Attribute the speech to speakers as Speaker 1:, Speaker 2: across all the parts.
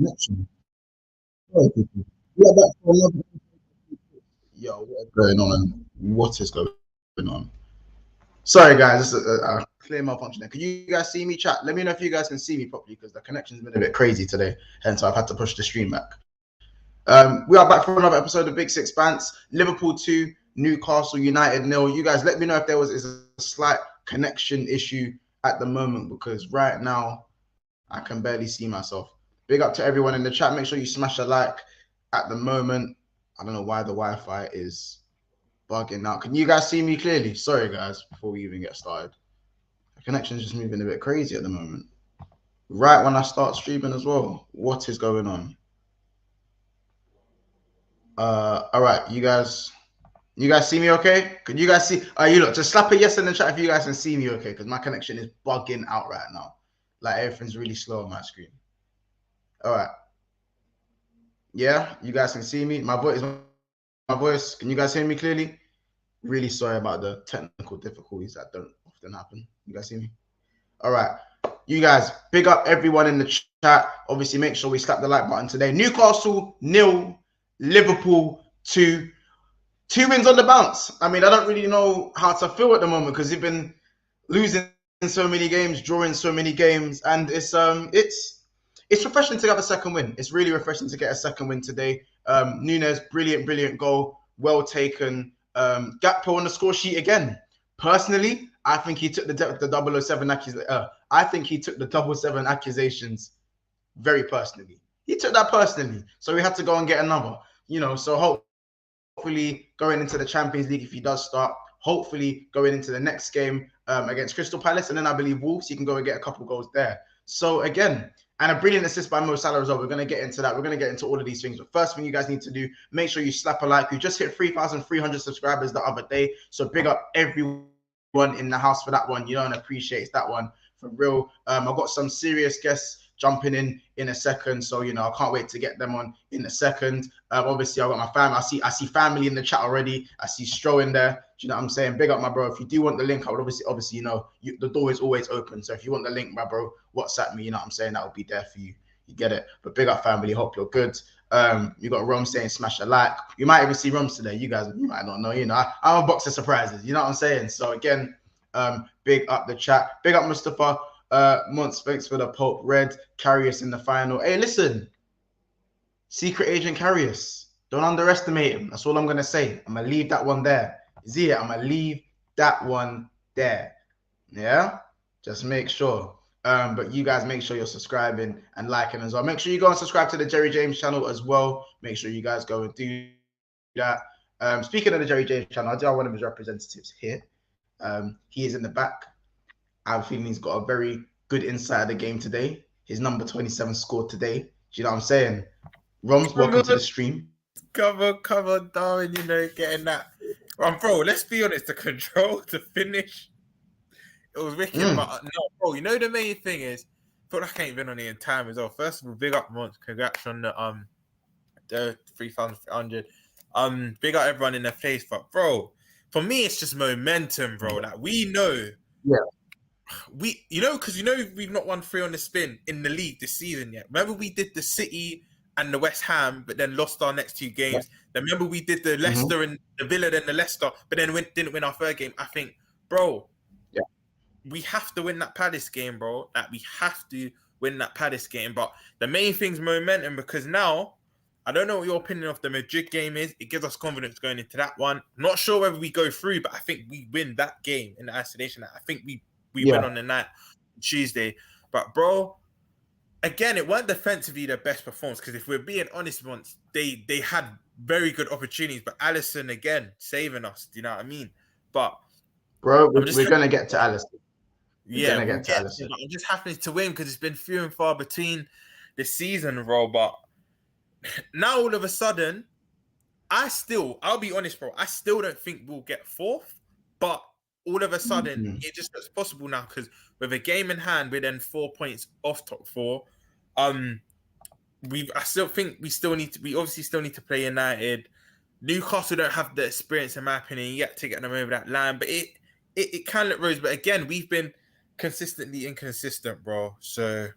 Speaker 1: connection. Sorry, people. We are back for another. Yo, what is going on? What is going on? Sorry, guys. This is a clear malfunction there. Can you guys see me, chat? Let me know if you guys can see me properly because the connection's been a bit crazy today. Hence, I've had to push the stream back. We are back for another episode of Big Six Bants. Liverpool 2, Newcastle United 0. You guys, let me know if there is a slight connection issue at the moment because right now I can barely see myself. Big up to everyone in the chat. Make sure you smash a like. At the moment, I don't know why the Wi-Fi is bugging out. Can you guys see me clearly? Sorry, guys, before we even get started. The connection's just moving a bit crazy at the moment. Right when I start streaming as well. What is going on? All right, you guys see me okay? Can you guys see? You look, just slap a yes in the chat if you guys can see me okay, because my connection is bugging out right now. Like everything's really slow on my screen. All right. Yeah, you guys can see me. My voice. Can you guys hear me clearly? Really sorry about the technical difficulties that don't often happen. You guys see me? All right. You guys, big up everyone in the chat. Obviously, make sure we slap the like button today. Newcastle 0, Liverpool 2. 2 wins on the bounce. I mean, I don't really know how to feel at the moment because you've been losing so many games, drawing so many games, and it's refreshing to have a second win. It's really refreshing to get a second win today. Nunez, brilliant goal, well taken. Gakpo on the score sheet again. Personally, I think he took the 007 I think he took the 007 accusations very personally. He took that personally, so we had to go and get another. So hopefully going into the Champions League, if he does start, hopefully going into the next game against Crystal Palace, and then I believe Wolves, he can go and get a couple goals there. So again, and a brilliant assist by Mo Salah as well. We're going to get into that. We're going to get into all of these things. But first thing you guys need to do, make sure you slap a like. We just hit 3,300 subscribers the other day. So big up everyone in the house for that one. You don't appreciate that one for real. I've got some serious guests jumping in a second, so I can't wait to get them on in a second. Obviously I've got my family. I see family in the chat already. I see Stro in there. Do you know what I'm saying? Big up, my bro. If you do want the link, I would obviously the door is always open. So if you want the link, my bro, WhatsApp me. You know what I'm saying? That will be there for you. You get it. But big up, family. Hope you're good. You got Rom saying smash a like. You might even see Roms today. You guys, you might not know. I'm a box of surprises. You know what I'm saying? So again, big up the chat. Big up Mustafa. Monts, thanks for the Pope. Red, Karius in the final. Hey, listen. Secret Agent Karius. Don't underestimate him. That's all I'm going to say. I'm going to leave that one there. Zia, I'm going to leave that one there. Yeah? Just make sure. But you guys make sure you're subscribing and liking as well. Make sure you go and subscribe to the Jerry James channel as well. Make sure you guys go and do that. Speaking of the Jerry James channel, I do have one of his representatives here. He is in the back. I have a feeling he's got a very good insight of the game today. His number 27 scored today. Do you know what I'm saying? Roms, welcome to the stream.
Speaker 2: Come on, Darwin, getting that. Bro, let's be honest, the control to finish, it was wicked. But no, bro, the main thing is, I feel like I ain't been on it in time as well. First of all, big up Mons, congrats on the 3,300. Big up everyone in their face, but bro, for me it's just momentum, bro. Like we know.
Speaker 1: Yeah.
Speaker 2: Because we've not won 3 on the spin in the league this season yet. Remember we did the City and the West Ham, but then lost our next 2 games. Yeah. Then remember we did the Leicester and the Villa, then the Leicester, but then didn't win our 3rd game. I think, bro, we have to win that Palace game, bro. Like we have to win that Palace game. But the main thing's momentum, because now, I don't know what your opinion of the Madrid game is. It gives us confidence going into that one. Not sure whether we go through, but I think we win that game in the isolation. I think we win on the night Tuesday. But bro, again, it weren't defensively the best performance, because if we're being honest, once they had very good opportunities, but Alisson again saving us. Do you know what I mean? But
Speaker 1: bro, we're gonna get to Alisson.
Speaker 2: I'm just happy to win because it's been few and far between this season, bro. But now all of a sudden, I'll be honest, bro, I still don't think we'll get 4th, but all of a sudden, it just looks possible now, because with a game in hand, we're then 4 points off top 4. I still think we obviously still need to play United. Newcastle don't have the experience, in my opinion, yet to get them over that line, but it can look rose. But again, we've been consistently inconsistent, bro. So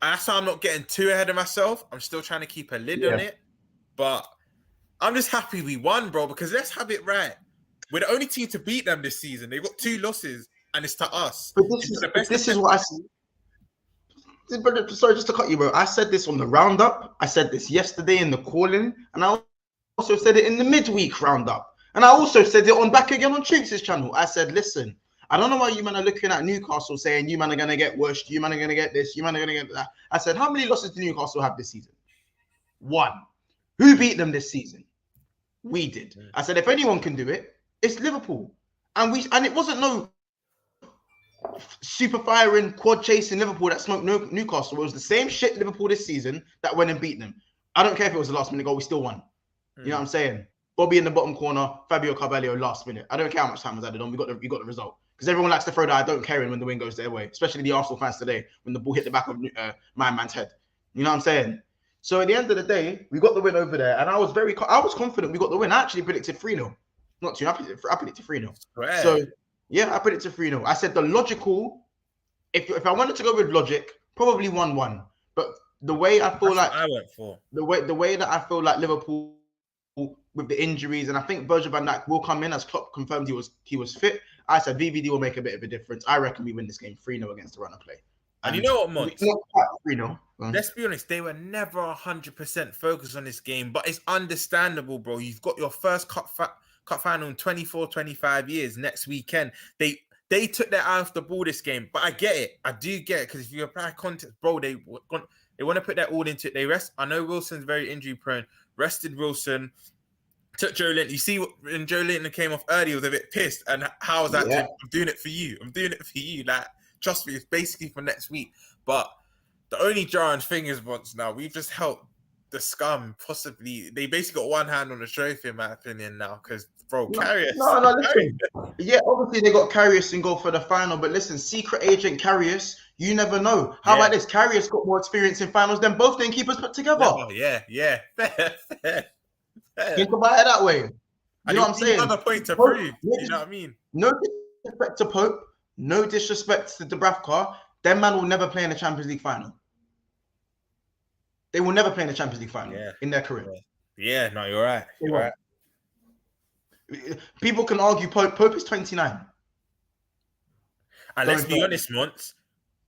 Speaker 2: That's how I'm not getting too ahead of myself. I'm still trying to keep a lid on it. But I'm just happy we won, bro, because let's have it right. We're the only team to beat them this season. They've got 2 losses, and it's to us.
Speaker 1: But this is what I see. But sorry, just to cut you, bro. I said this on the roundup. I said this yesterday in the call-in, and I also said it in the midweek roundup. And I also said it on back again on Trinks' channel. I said, listen, I don't know why you man are looking at Newcastle saying you man are gonna get worse, you man are gonna get this, you man are gonna get that. I said, how many losses do Newcastle have this season? 1. Who beat them this season? We did. I said, if anyone can do it, it's Liverpool. And it wasn't no super firing, quad chasing Liverpool that smoked Newcastle. It was the same shit Liverpool this season that went and beat them. I don't care if it was the last minute goal, we still won. You know what I'm saying? Bobby in the bottom corner, Fabio Carvalho last minute. I don't care how much time was added on. We got the result. Because everyone likes to throw that I don't care in when the win goes their way, especially the Arsenal fans today when the ball hit the back of my man's head. You know what I'm saying? So at the end of the day, we got the win over there, and I was confident we got the win. I actually predicted 3-0. Not too happy. I predicted 3-0. Right. So yeah, I predicted 3-0. I said the logical, if I wanted to go with logic, probably 1-1. But the way I feel I went for the way that I feel like Liverpool with the injuries, and I think Virgil van Dijk will come in as Klopp confirmed he was fit. I said VVD will make a bit of a difference. I reckon we win this game 3-0 against the run of play.
Speaker 2: And you know what, Mont?
Speaker 1: Not quite 3-0.
Speaker 2: Let's be honest, they were never 100% focused on this game, but it's understandable, bro. You've got your first cup final in 24, 25 years next weekend. They took their eye off the ball this game, but I get it. I do get it, because if you apply context, bro, they want to put their all into it. They rest. I know Wilson's very injury prone. Rested Wilson. Took Joe Linton. You see, when Joe Linton came off early, he was a bit pissed. And how was that? Yeah. I'm doing it for you. I'm doing it for you. Like, trust me, it's basically for next week. But the only jarring thing is, once now, we've just helped the scum possibly. They basically got one hand on the trophy, in my opinion, now. Because, bro, Karius.
Speaker 1: No, listen. Yeah, obviously they got Karius and go for the final. But listen, secret agent Karius, you never know. How about this? Karius got more experience in finals than both them keepers put together.
Speaker 2: Yeah. Fair.
Speaker 1: Think about it that way. You know what I'm saying?
Speaker 2: Another point to prove. You know what I mean?
Speaker 1: No disrespect to Pope. No disrespect to Dubravka. Them man will never play in the Champions League final. They will never play in the Champions League final in their career.
Speaker 2: Yeah, no, you're right. You're right.
Speaker 1: People can argue Pope is 29.
Speaker 2: And let's be honest, Mont.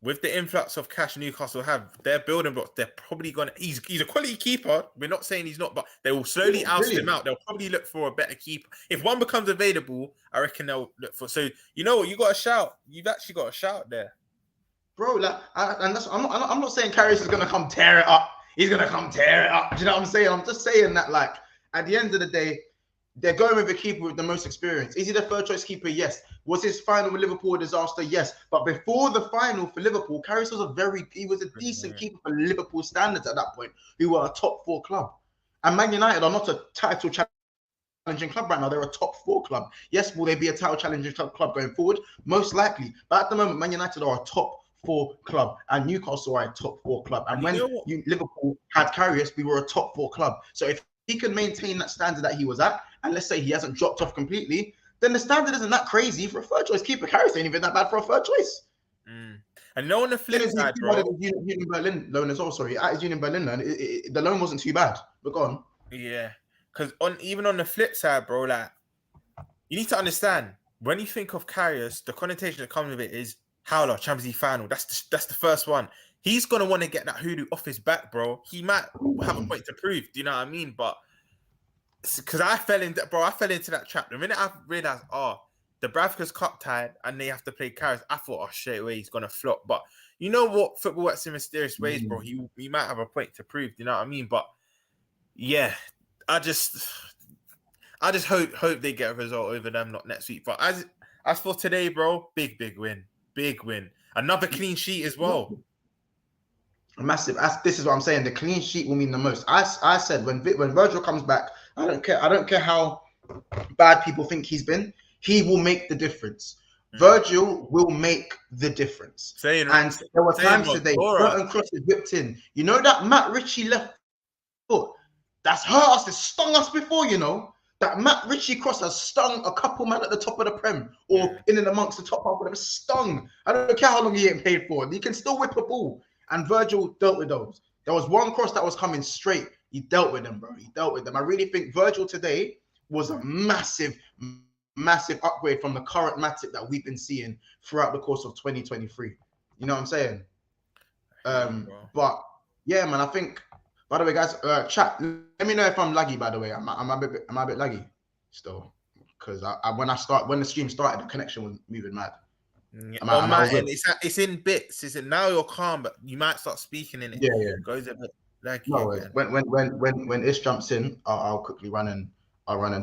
Speaker 2: With the influx of cash Newcastle have, their building blocks, they're probably going to... He's a quality keeper. We're not saying he's not, but they will slowly oust him out. They'll probably look for a better keeper. If one becomes available, I reckon they'll look for... So, you know what? You got a shout. You've actually got a shout there.
Speaker 1: Bro, I'm not saying Karius is going to come tear it up. He's going to come tear it up. Do you know what I'm saying? I'm just saying that, like, at the end of the day, they're going with a keeper with the most experience. Is he the third choice keeper? Yes. Was his final with Liverpool a disaster? Yes. But before the final for Liverpool, Karius was a decent keeper for Liverpool standards at that point, who were a top 4 club. And Man United are not a title challenging club right now. They're a top 4 club. Yes, will they be a title challenging club going forward? Most likely. But at the moment, Man United are a top 4 club, and Newcastle are a top 4 club. And when Liverpool had Karius, we were a top 4 club. So if he can maintain that standard that he was at, and let's say he hasn't dropped off completely, then the standard isn't that crazy for a third choice keeper. Karius ain't even that bad for a third choice.
Speaker 2: And no, on the flip side, bro.
Speaker 1: Union Berlin loan as well. Sorry, at his Union Berlin loan, the loan wasn't too bad. But go on.
Speaker 2: Yeah, because even on the flip side, bro, like, you need to understand, when you think of Karius, the connotation that comes with it is Howler, Champions League final. That's the first one. He's gonna want to get that hoodoo off his back, bro. He might have a point to prove. Do you know what I mean? But because I fell into that trap. The minute I realized, the Bravka's cup tied and they have to play Karius, I thought, straight away he's gonna flop. But you know what? Football works in mysterious ways, bro. He might have a point to prove. Do you know what I mean? But yeah, I just hope they get a result over them, not next week. But as for today, bro, big win. Big win. Another clean sheet as well.
Speaker 1: Massive. This is what I'm saying. The clean sheet will mean the most. I said when Virgil comes back, I don't care how bad people think he's been. He will make the difference. Virgil will make the difference. And there were times today, certain crosses whipped in. You know that Matt Ritchie left foot? That's hurt us. It stung us before, you know. That Matt Ritchie cross has stung a couple man at the top of the Prem or in and amongst the top half of them. Stung. I don't care how long he ain't paid for. He can still whip a ball. And Virgil dealt with those. There was one cross that was coming straight. He dealt with them, bro. He dealt with them. I really think Virgil today was a massive upgrade from the current Matic that we've been seeing throughout the course of 2023. You know what I'm saying? But yeah, man, I think, by the way, guys, chat, let me know if I'm laggy, by the way. Am I a bit laggy still? Because when the stream started, the connection was moving mad.
Speaker 2: On my end, it's in bits. Is it now you're calm, but you might start speaking in it.
Speaker 1: Yeah.
Speaker 2: It goes a bit laggy.
Speaker 1: No, when Ish jumps in, I'll quickly run and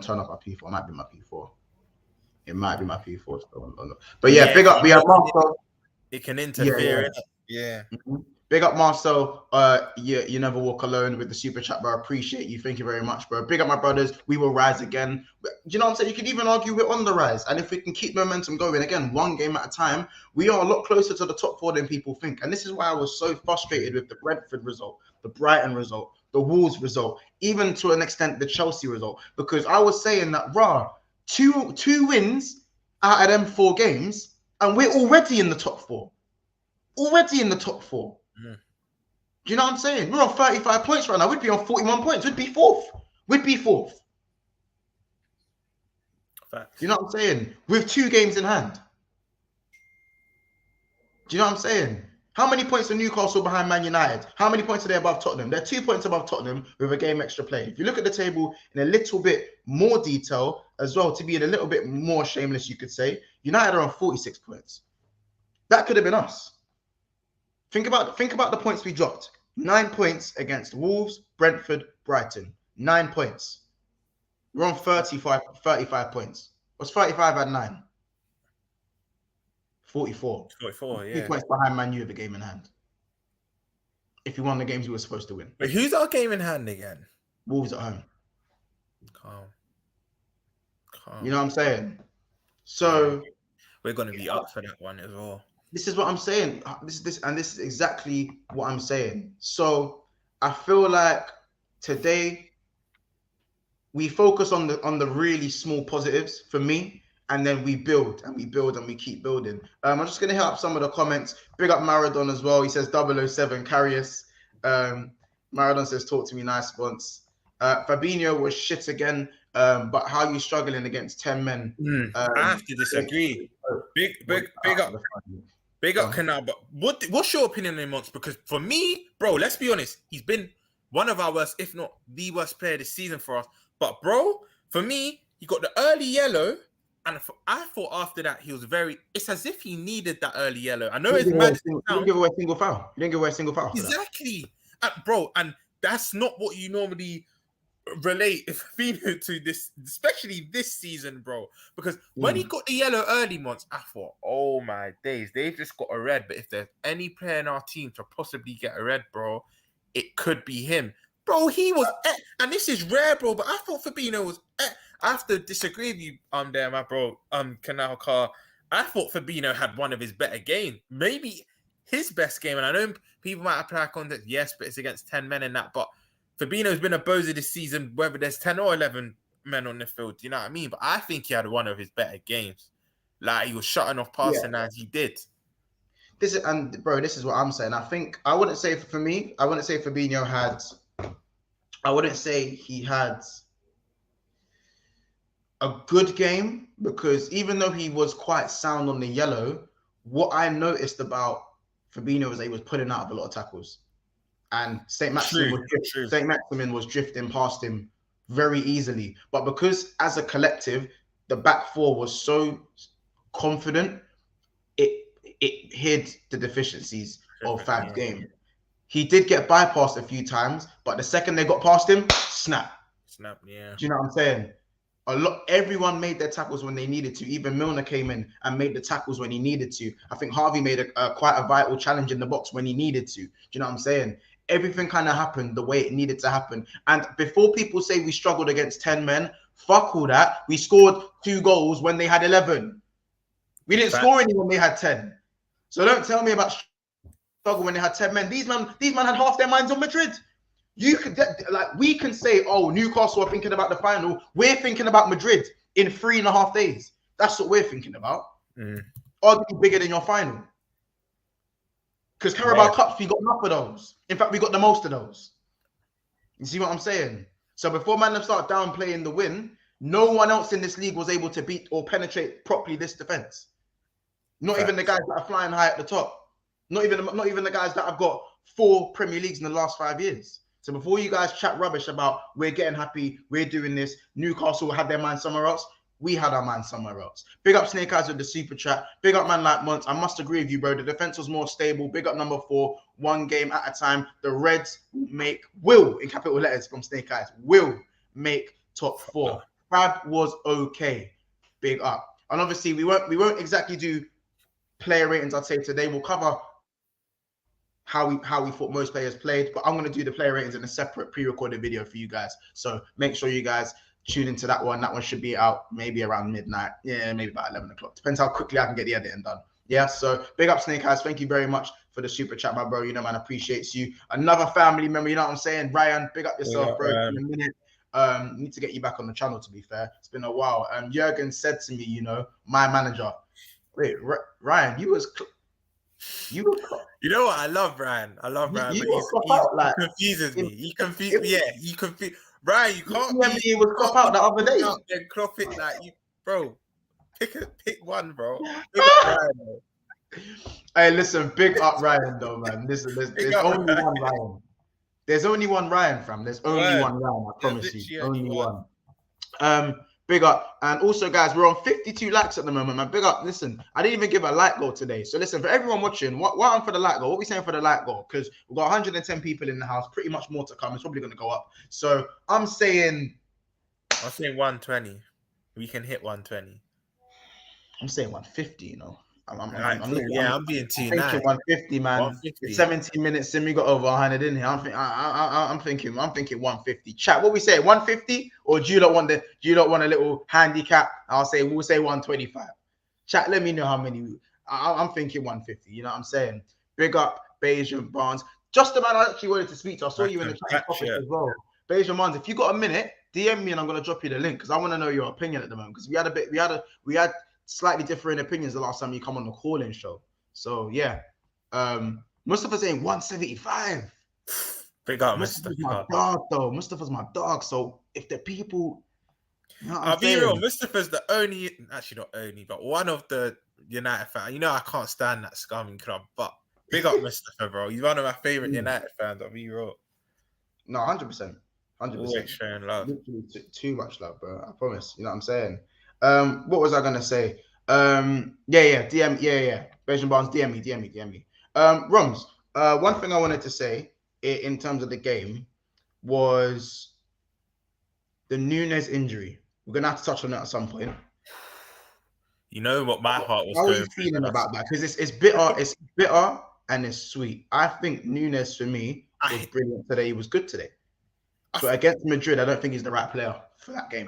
Speaker 1: turn off my P4. It might be my P4. It might be my P4 still. But yeah, big up. We have Marcel.
Speaker 2: It can interfere. Yeah.
Speaker 1: Mm-hmm. Big up Marcel. You never walk alone with the super chat, bro. Appreciate you. Thank you very much, bro. Big up my brothers. We will rise again. Do you know what I'm saying? You could even argue we're on the rise. And if we can keep momentum going, again, one game at a time, we are a lot closer to the top 4 than people think. And this is why I was so frustrated with the Brentford result, the Brighton result, the Wolves result, even to an extent the Chelsea result. Because I was saying that, two wins out of them 4 games, and we're already in the top 4. Already in the top 4. Do you know what I'm saying? We're on 35 points right now. We'd be on 41 points. We'd be fourth.
Speaker 2: Facts.
Speaker 1: You know what I'm saying? With 2 games in hand. Do you know what I'm saying? How many points are Newcastle behind Man United? How many points are they above Tottenham? They're 2 points above Tottenham with a game extra play. If you look at the table in a little bit more detail as well, to be a little bit more shameless, you could say, United are on 46 points. That could have been us. Think about the points we dropped. 9 points against Wolves, Brentford, Brighton. 9 points. We're on 35 points. What's 35 at 9? 44.
Speaker 2: 44, yeah.
Speaker 1: 2 points behind Man U with the game in hand. If you won the games we were supposed to win.
Speaker 2: But who's our game in hand again?
Speaker 1: Wolves at home.
Speaker 2: Calm.
Speaker 1: You know what I'm saying? So
Speaker 2: we're going to be up for that one as well.
Speaker 1: This is what I'm saying. This is exactly what I'm saying. So I feel like today we focus on the really small positives for me, and then we build and we build and we keep building. I'm just gonna hit up some of the comments. Big up Maradon as well. He says 007 Carrius. Maradon says talk to me, nice response. Fabinho was shit again. But how are you struggling against 10 men?
Speaker 2: I have to disagree. Big up Canal, but what's your opinion on him, Monks? Because for me, bro, let's be honest, he's been one of our worst, if not the worst player this season for us. But bro, for me, he got the early yellow, and I thought after that he was it's as if he needed that early yellow. I know it's mad.
Speaker 1: You didn't give away a single foul.
Speaker 2: Exactly, bro, and that's not what you normally relate Fabinho to this, especially this season, bro. Because when he got the yellow early months, I thought, oh my days, they've just got a red. But if there's any player in our team to possibly get a red, bro, it could be him. Bro, he was, and this is rare, bro. But I thought Fabinho was. I have to disagree with you, there, my bro, Canal Car. I thought Fabinho had one of his better games, maybe his best game. And I know people might apply context, yes, but it's against 10 men in that, but. Fabinho's been a bozo this season, whether there's 10 or 11 men on the field. Do you know what I mean? But I think he had one of his better games. Like, he was shutting off passing as he did.
Speaker 1: This is what I'm saying. I wouldn't say Fabinho had. I wouldn't say he had a good game, because even though he was quite sound on the yellow, what I noticed about Fabinho was that he was putting out of a lot of tackles. And St. Maximin was drifting past him very easily. But because as a collective, the back 4 was so confident, it hid the deficiencies of Fab's game. He did get bypassed a few times, but the second they got past him, snap.
Speaker 2: Yeah.
Speaker 1: Do you know what I'm saying? Everyone made their tackles when they needed to. Even Milner came in and made the tackles when he needed to. I think Harvey made quite a vital challenge in the box when he needed to. Do you know what I'm saying? Everything kind of happened the way it needed to happen. And before people say we struggled against 10 men, fuck all that. We scored 2 goals when they had 11. We didn't score any when they had 10. So don't tell me about struggle when they had 10 men. These men had half their minds on Madrid. We can say, oh, Newcastle are thinking about the final. We're thinking about Madrid in 3.5 days. That's what we're thinking about. Arguably bigger than your final. Because Carabao Cups, we got enough of those. In fact, we got the most of those. You see what I'm saying? So before man start downplaying the win, no one else in this league was able to beat or penetrate properly this defense. Not even the guys that are flying high at the top. Not even the guys that have got 4 Premier Leagues in the last 5 years. So before you guys chat rubbish about we're getting happy, we're doing this, Newcastle had their mind somewhere else, we had our mind somewhere else. Big up Snake Eyes with the super chat. Big up man like Monts. I must agree with you, bro. The defense was more stable. Big up number 4, 1 game at a time. The Reds will, in capital letters from Snake Eyes, will make top 4. Fab was okay. Big up. And obviously we won't exactly do player ratings, I'd say today. We'll cover how we thought most players played, but I'm going to do the player ratings in a separate pre-recorded video for you guys. So make sure you guys tune into that one. That one should be out maybe around midnight. Yeah, maybe about 11 o'clock. Depends how quickly I can get the editing done. Yeah, so big up Snake Eyes. Thank you very much for the super chat, my bro. You know, man, appreciates you. Another family member, you know what I'm saying? Ryan, big up yourself, bro. In a minute. Need to get you back on the channel, to be fair. It's been a while. Jurgen said to me, you know, my manager, wait, Ryan, you
Speaker 2: know what? I love Ryan. But he confuses me. He confuses me. Yeah, he confuses. Brian, you can't be.
Speaker 1: He was crop out the other day.
Speaker 2: Then crop it like you, bro. Pick one, bro.
Speaker 1: Hey, listen, big up Ryan, though, man. Listen, there's only one Ryan. There's only one Ryan, fam. There's only one Ryan. I promise you, only one. Big up. And also, guys, we're on 52 likes at the moment, man. Big up. Listen, I didn't even give a like goal today. So listen, for everyone watching, what I'm for the like goal? What are we saying for the like goal? Because we've got 110 people in the house, pretty much more to come. It's probably going to go up. So I'm saying
Speaker 2: 120. We can hit 120.
Speaker 1: I'm saying 150, you know. I'm
Speaker 2: being too
Speaker 1: nice. 150, man. 150. It's 17 minutes in. We got over 100 in here. I'm thinking 150. Chat. What we say? 150, or do you not want a little handicap? We'll say 125. Chat. Let me know how many. I'm thinking 150. You know what I'm saying? Big up Beige and Barnes. Just the man I actually wanted to speak to. I saw you in the chat topic as well. Beige and Barnes. If you got a minute, DM me and I'm gonna drop you the link because I want to know your opinion at the moment because we had slightly different opinions the last time you come on the call-in show. So yeah, Mustafa's saying 175.
Speaker 2: Big up
Speaker 1: Mustafa's my dog, though. Mustafa's my dog. So if the people,
Speaker 2: I'll be real. Mustafa's the only, actually not only, but one of the United fans. You know, I can't stand that scumming club, but big up Mustafa, bro. He's one of my favorite United fans. I'll be real.
Speaker 1: No, 100%.
Speaker 2: Always showing love.
Speaker 1: Literally too much love, bro. I promise. You know what I'm saying? What was I gonna say? DM, Beige and Barnes, DM me. Roms, one thing I wanted to say in terms of the game was the Nunez injury. We're gonna have to touch on that at some point.
Speaker 2: You know what my heart was.
Speaker 1: How are you feeling about that? Because it's bitter and it's sweet. I think Nunez for me was brilliant today. He was good today. So against Madrid, I don't think he's the right player for that game.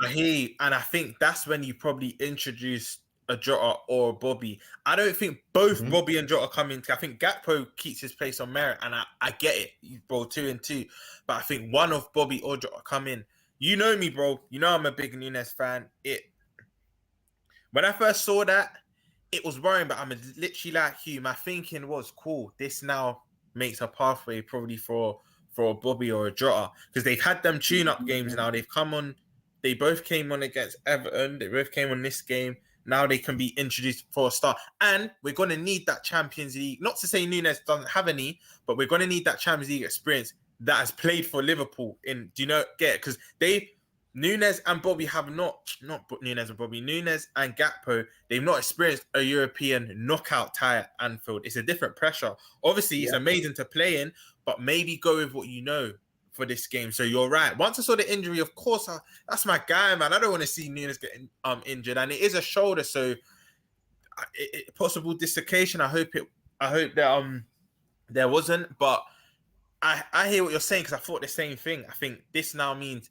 Speaker 2: I think that's when you probably introduce a Jota or a Bobby. I don't think both Bobby and Jota come in. I think Gakpo keeps his place on merit, and I get it, bro, 2 and 2. But I think one of Bobby or Jota come in. You know me, bro. You know I'm a big Nunez fan. When I first saw that, it was worrying, but I'm literally like you. My thinking was, cool, this now makes a pathway probably for a Bobby or a Jota, because they've had them tune-up games now. They've come on. They both came on against Everton. They both came on this game. Now they can be introduced for a start. And we're going to need that Champions League. Not to say Nunez doesn't have any, but we're going to need that Champions League experience that has played for Liverpool. Do you know, get it? Because Nunez and Bobby have not Nunez and Bobby, Nunez and Gakpo, they've not experienced a European knockout tie at Anfield. It's a different pressure. Obviously, it's amazing to play in, but maybe go with what you know for this game. So you're right. Once I saw the injury, of course, that's my guy, man. I don't want to see Nunez getting injured, and it is a shoulder, so possible dislocation. I hope that there wasn't, but I hear what you're saying because I thought the same thing. I think this now means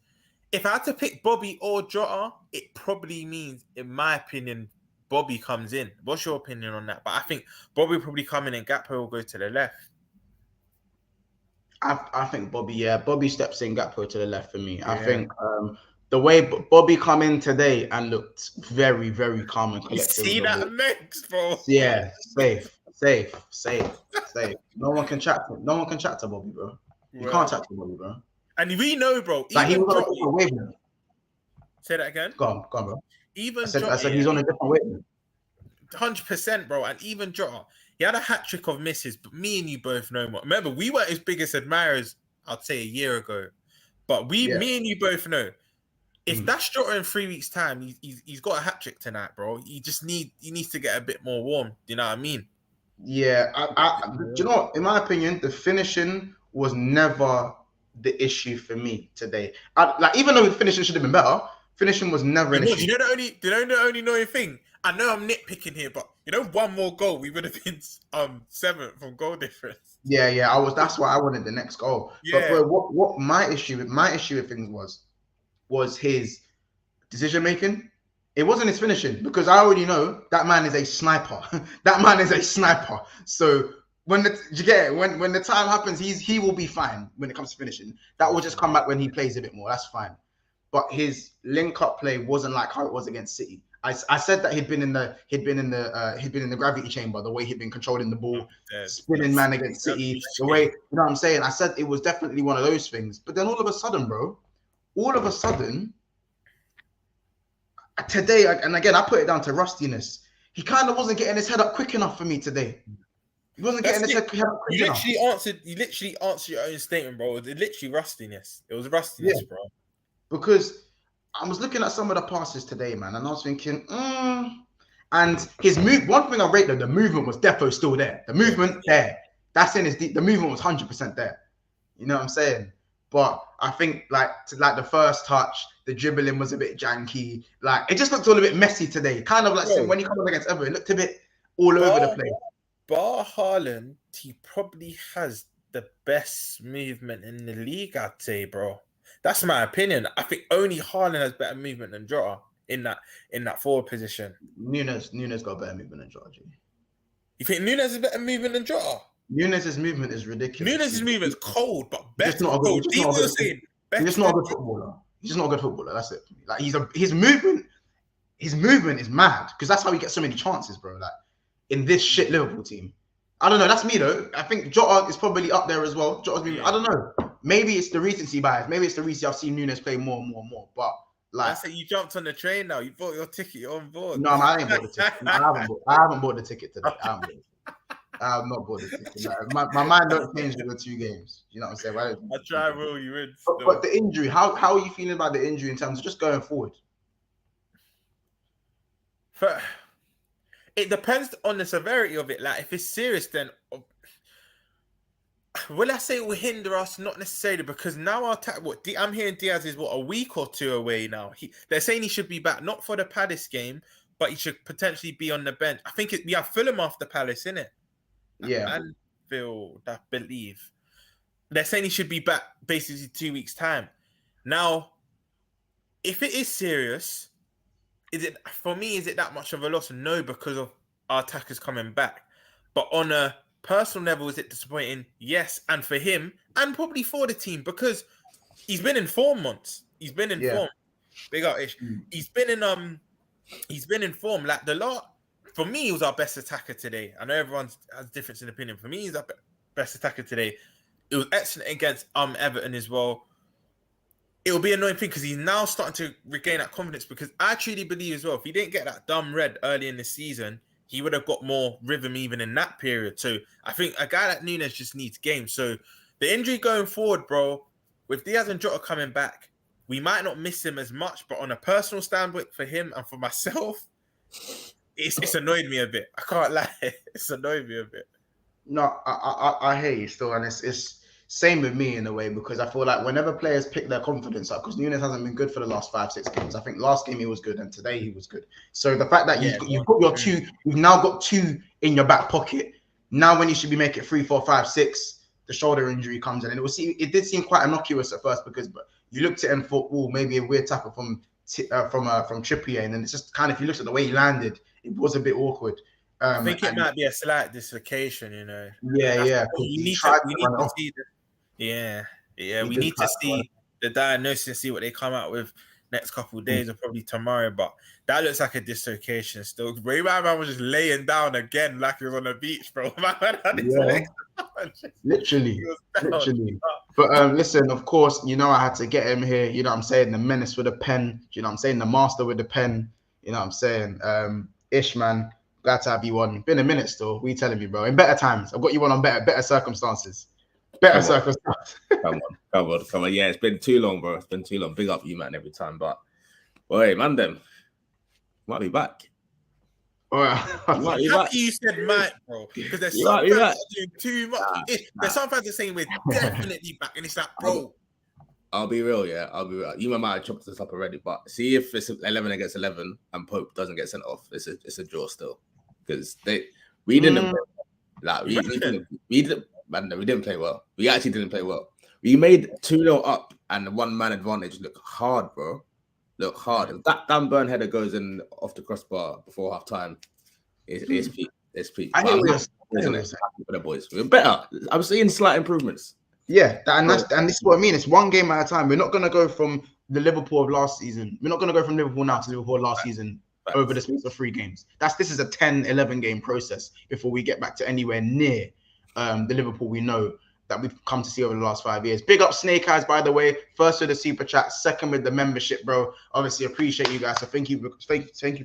Speaker 2: if I had to pick Bobby or Jota, it probably means, in my opinion, Bobby comes in. What's your opinion on that? But I think Bobby will probably come in and Gakpo will go to the left.
Speaker 1: I think Bobby steps in, Gakpo to the left for me. Yeah. I think the way Bobby come in today and looked very, very calm and collected.
Speaker 2: You see that mix, bro?
Speaker 1: Yeah, safe. Safe. No one can chat to Bobby, bro. You can't chat to Bobby, bro.
Speaker 2: And we know, bro.
Speaker 1: Like he
Speaker 2: Even
Speaker 1: was on a different wavelength.
Speaker 2: say that again.
Speaker 1: Go on, bro.
Speaker 2: Even
Speaker 1: I said he's on a different wavelength.
Speaker 2: 100%, bro. And even Jota, he had a hat trick of misses, but me and you both know more. Remember, we weren't his biggest admirers, I'd say, a year ago. But me and you both know, if that's Jota in 3 weeks' time, he's got a hat trick tonight, bro. He needs to get a bit more warm. Do you know what I mean?
Speaker 1: Yeah, do you know what? In my opinion, the finishing was never the issue for me today. Like even though the finishing should have been better, finishing was never an issue.
Speaker 2: You know the only annoying thing. I know I'm nitpicking here, but you know, one more goal, we would have been 7th from goal difference.
Speaker 1: Yeah. That's why I wanted the next goal.
Speaker 2: Yeah.
Speaker 1: But bro, what my issue with things was his decision making. It wasn't his finishing, because I already know that man is a sniper. That man is a sniper. So when the time happens, he will be fine when it comes to finishing. That will just come back when he plays a bit more. That's fine. But his link up play wasn't like how it was against City. I said that he'd been in the gravity chamber, the way he'd been controlling the ball, spinning man against City, the way, you know what I'm saying? I said it was definitely one of those things. But then all of a sudden, today, and again, I put it down to rustiness. He kind of wasn't getting his head up quick enough for me today. He wasn't getting his head up quick enough.
Speaker 2: You literally answered your own statement, bro. It was literally rustiness. It was rustiness, bro.
Speaker 1: Because I was looking at some of the passes today, man, and I was thinking, and his move. One thing I rate though, the movement was defo still there. The movement there. That's in his deep. The movement was 100% there. You know what I'm saying? But I think like the first touch, the dribbling was a bit janky. Like it just looked all a bit messy today. Kind of like when he comes up against Everton, it looked a bit all over the place.
Speaker 2: Bar Haaland, he probably has the best movement in the league, I'd say, bro. That's my opinion. I think only Haaland has better movement than Jota in that forward position.
Speaker 1: Nunez got better movement than Jota.
Speaker 2: You think Nunez has better movement than Jota?
Speaker 1: Nunez's movement is ridiculous.
Speaker 2: Nunez's movement is cold, but better. He's
Speaker 1: just not a good footballer. He's just not a good footballer. That's it. Like his movement is mad, because that's how he gets so many chances, bro. Like in this shit Liverpool team. I don't know. That's me though. I think Jota is probably up there as well. Jota's movement. I don't know. Maybe it's the recency bias. Maybe it's the recency I've seen Nunez play more and more and more. But like,
Speaker 2: I say you jumped on the train now. You bought your ticket. You're on board.
Speaker 1: No, I ain't bought the ticket. I haven't bought the ticket today. I have not bought the ticket. Like, my mind don't change with the 2 games. You know what I'm saying? I
Speaker 2: try to roll you in.
Speaker 1: But the injury, how are you feeling about the injury in terms of just going forward?
Speaker 2: It depends on the severity of it. Like if it's serious, then will I say it will hinder us? Not necessarily, because now our attack. I'm hearing Diaz is a week or 2 away now. They're saying he should be back, not for the Palace game, but he should potentially be on the bench. I think we have Fulham after Palace, innit?
Speaker 1: Yeah.
Speaker 2: Anfield, I believe. They're saying he should be back basically 2 weeks' time. Now, if it is serious, is it that much of a loss? No, because of our attackers coming back. But on a personal level, is it disappointing? Yes, and for him, and probably for the team, because he's been in form once. He's been in form. Big up Ish. He's been in form. Like for me, he was our best attacker today. I know everyone has a difference in opinion. For me, he's our best attacker today. It was excellent against Everton as well. It will be an annoying thing because he's now starting to regain that confidence, because I truly believe as well, if he didn't get that dumb red early in the season, he would have got more rhythm even in that period. So I think a guy like Nunez just needs games. So the injury going forward, bro, with Diaz and Jota coming back, we might not miss him as much, but on a personal standpoint for him and for myself, it's annoyed me a bit. I can't lie. It's annoyed me a bit.
Speaker 1: No, I hear you still, and it's same with me in a way, because I feel like whenever players pick their confidence up, because Nunez hasn't been good for the last 5-6 games. I think last game he was good, and today he was good. So the fact that you've got your 2, you've now got 2 in your back pocket. Now when you should be making 3, 4, 5, 6, the shoulder injury comes in, and it did seem quite innocuous at first, because you looked at it and thought, oh, maybe a weird tackle from Trippier, and then it's just kind of, if you looked at the way he landed, it was a bit awkward.
Speaker 2: I think it might be a slight dislocation, you know.
Speaker 1: Yeah.
Speaker 2: We need to see we need to see the diagnosis and see what they come out with. next couple of days or probably tomorrow. But that looks like a dislocation still. Ray man was just laying down again like he was on the beach, bro. Man had his legs down.
Speaker 1: Literally.
Speaker 2: He was down.
Speaker 1: Literally. But listen, of course, you know I had to get him here. You know what I'm saying? The menace with a pen. You know what I'm saying? The master with the pen. You know what I'm saying? Ish, man. Glad to have you on. Been a minute still. What are you telling me, bro? In better times. I've got you on better circumstances. Better circumstances.
Speaker 3: Come on. Yeah, it's been too long, bro. It's been too long. Big up you, man, every time. But, wait, man, them might be back.
Speaker 2: Happy you said Mike, bro. Because there's some fans that are doing too much. There's some fans that are saying we're definitely back. And it's like, bro.
Speaker 3: I'll be real, yeah. I'll be real. You might have chopped this up already, but see if it's 11 against 11 and Pope doesn't get sent off, it's a draw still. Because we didn't we didn't play well. We actually didn't play well. We made 2-0 up and the one-man advantage look hard, bro. Look hard. If that Dan Burn header goes in off the crossbar before half time, it's peak. It's peak.
Speaker 1: I hear
Speaker 3: for the boys. We're better. I'm seeing slight improvements.
Speaker 1: Yeah, and this is what I mean. It's one game at a time. We're not going to go from the Liverpool of last season. We're not going to go from Liverpool now to Liverpool last season over the space of 3 games. This is a 10-11 game process before we get back to anywhere near the Liverpool we know that we've come to see over the last 5 years. Big up Snake Eyes, by the way. First with the super chat, second with the membership, bro. Obviously, appreciate you guys. So thank you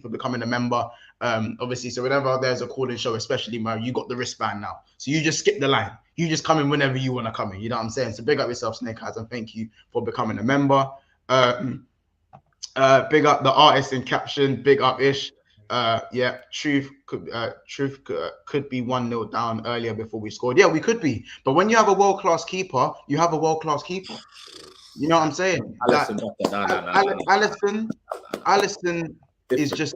Speaker 1: for becoming a member. Obviously, so whenever there's a call-in show, especially Mo, you got the wristband now. So you just skip the line. You just come in whenever you want to come in. You know what I'm saying? So big up yourself, Snake Eyes, and thank you for becoming a member. Big up the artist in caption. Big up Ish. Yeah, truth could be 1-0 down earlier before we scored. Yeah, we could be. But when you have a world-class keeper, you have a world-class keeper. You know what I'm saying? Alisson is just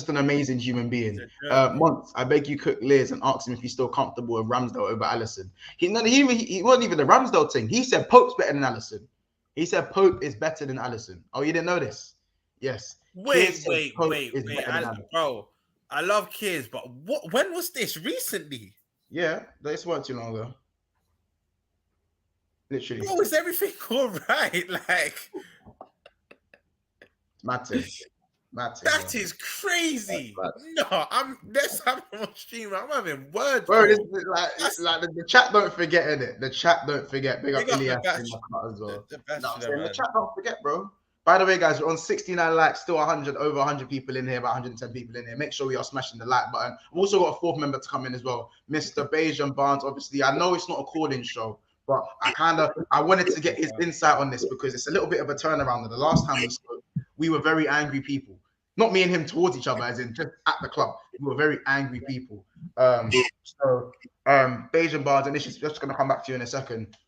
Speaker 1: an amazing human being. Monts, I beg you, cook Liz and ask him if he's still comfortable with Ramsdale over Alisson. He wasn't even the Ramsdale thing. He said Pope's better than Alisson. He said Pope is better than Alisson. Oh, you didn't know this? Yes.
Speaker 2: Wait. Bro, I love kids, but when was this? Recently?
Speaker 1: Yeah, this wasn't too long ago. Literally.
Speaker 2: Bro, is everything all right? Like, that is crazy. No, next time I'm on stream, I'm having words.
Speaker 1: Bro, this is like the chat don't forget, innit? The chat don't forget. Big up Ilias in the cut as well. The chat don't forget, bro. By the way, guys, we're on 69 likes, still over 100 people in here, about 110 people in here. Make sure we are smashing the like button. We've also got a 4th member to come in as well, Mr. Bejan Barnes. Obviously, I know it's not a call-in show, but I wanted to get his insight on this because it's a little bit of a turnaround. The last time we spoke, we were very angry people. Not me and him towards each other, as in just at the club. We were very angry people. Bejan Barnes, and this is just going to come back to you in a second.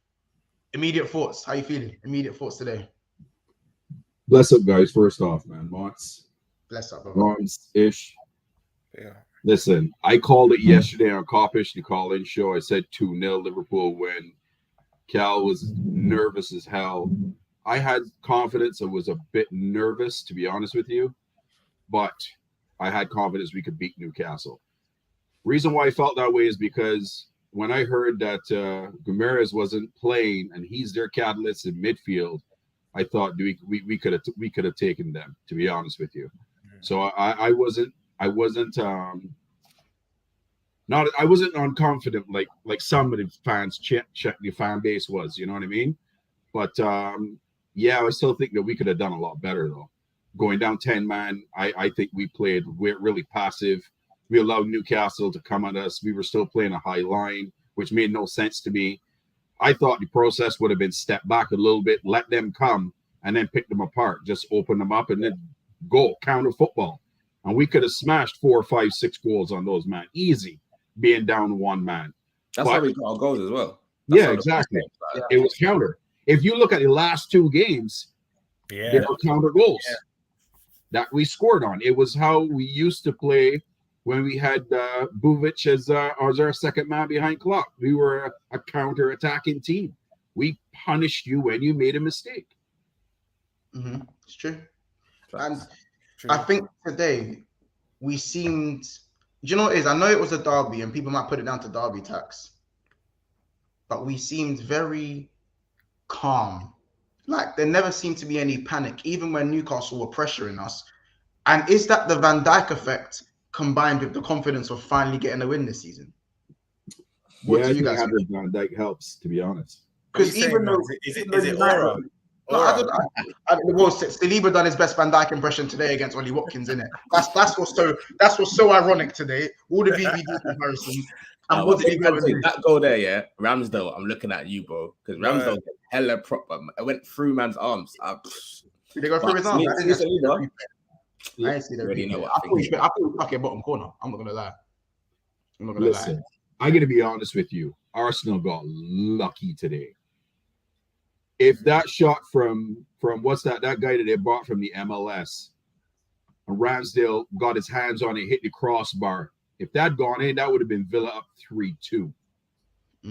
Speaker 1: Immediate thoughts. How you feeling? Immediate thoughts today.
Speaker 4: Bless up, guys. First off, man. Mott's.
Speaker 1: Bless up, bro.
Speaker 4: Barnes, Ish.
Speaker 2: Yeah.
Speaker 4: Listen, I called it yesterday on Copish, the call-in show. I said 2-0 Liverpool win. Cal was nervous as hell. I had confidence. I was a bit nervous, to be honest with you. But I had confidence we could beat Newcastle. Reason why I felt that way is because when I heard that Guimaraes wasn't playing and he's their catalyst in midfield, I thought we could have taken them, to be honest with you. So I wasn't unconfident like some of the fans check the fan base was, you know what I mean? But yeah, I still think that we could have done a lot better though. Going down 10-man, I think we played really passive. We allowed Newcastle to come at us. We were still playing a high line, which made no sense to me. I thought the process would have been step back a little bit, let them come, and then pick them apart. Just open them up and then go counter football. And we could have smashed 4, 5, 6 goals on those, man. Easy, being down 1 man.
Speaker 3: How we got our goals as well.
Speaker 4: Yeah, exactly. It was counter. If you look at the last 2 games, they were counter goals that we scored on. It was how we used to play when we had Buvic as our second man behind clock. We were a counter-attacking team. We punished you when you made a mistake.
Speaker 1: Mm-hmm. It's true. And I think today we seemed, do you know what it is? I know it was a derby and people might put it down to derby tax, but we seemed very calm Like, there never seemed to be any panic, even when Newcastle were pressuring us. And is that the Van Dijk effect combined with the confidence of finally getting a win this season? What
Speaker 4: Yeah,
Speaker 1: do
Speaker 4: I
Speaker 1: you
Speaker 4: think
Speaker 1: guys think?
Speaker 4: having Van Dijk helps, to be honest.
Speaker 1: Because even though
Speaker 2: is it aura?
Speaker 1: No, I don't. Well, Saliba done his best Van Dijk impression today against Ollie Watkins, innit? That's what's so ironic today. All the VVD comparisons. And what did he go and do?
Speaker 3: That goal there, yeah, Ramsdale. I'm looking at you, bro, because Ramsdale got hella proper. I went through man's arms.
Speaker 1: Did they go through his arms? I didn't see the
Speaker 3: Already know
Speaker 1: replay.
Speaker 3: what
Speaker 1: I thought he was fucking bottom corner. I'm not gonna lie.
Speaker 4: Listen, I'm gonna be honest with you. Arsenal got lucky today. If that shot from what's that guy that they bought from the MLS, and Ramsdale got his hands on it, hit the crossbar. If that gone in, that would have been Villa up 3-2.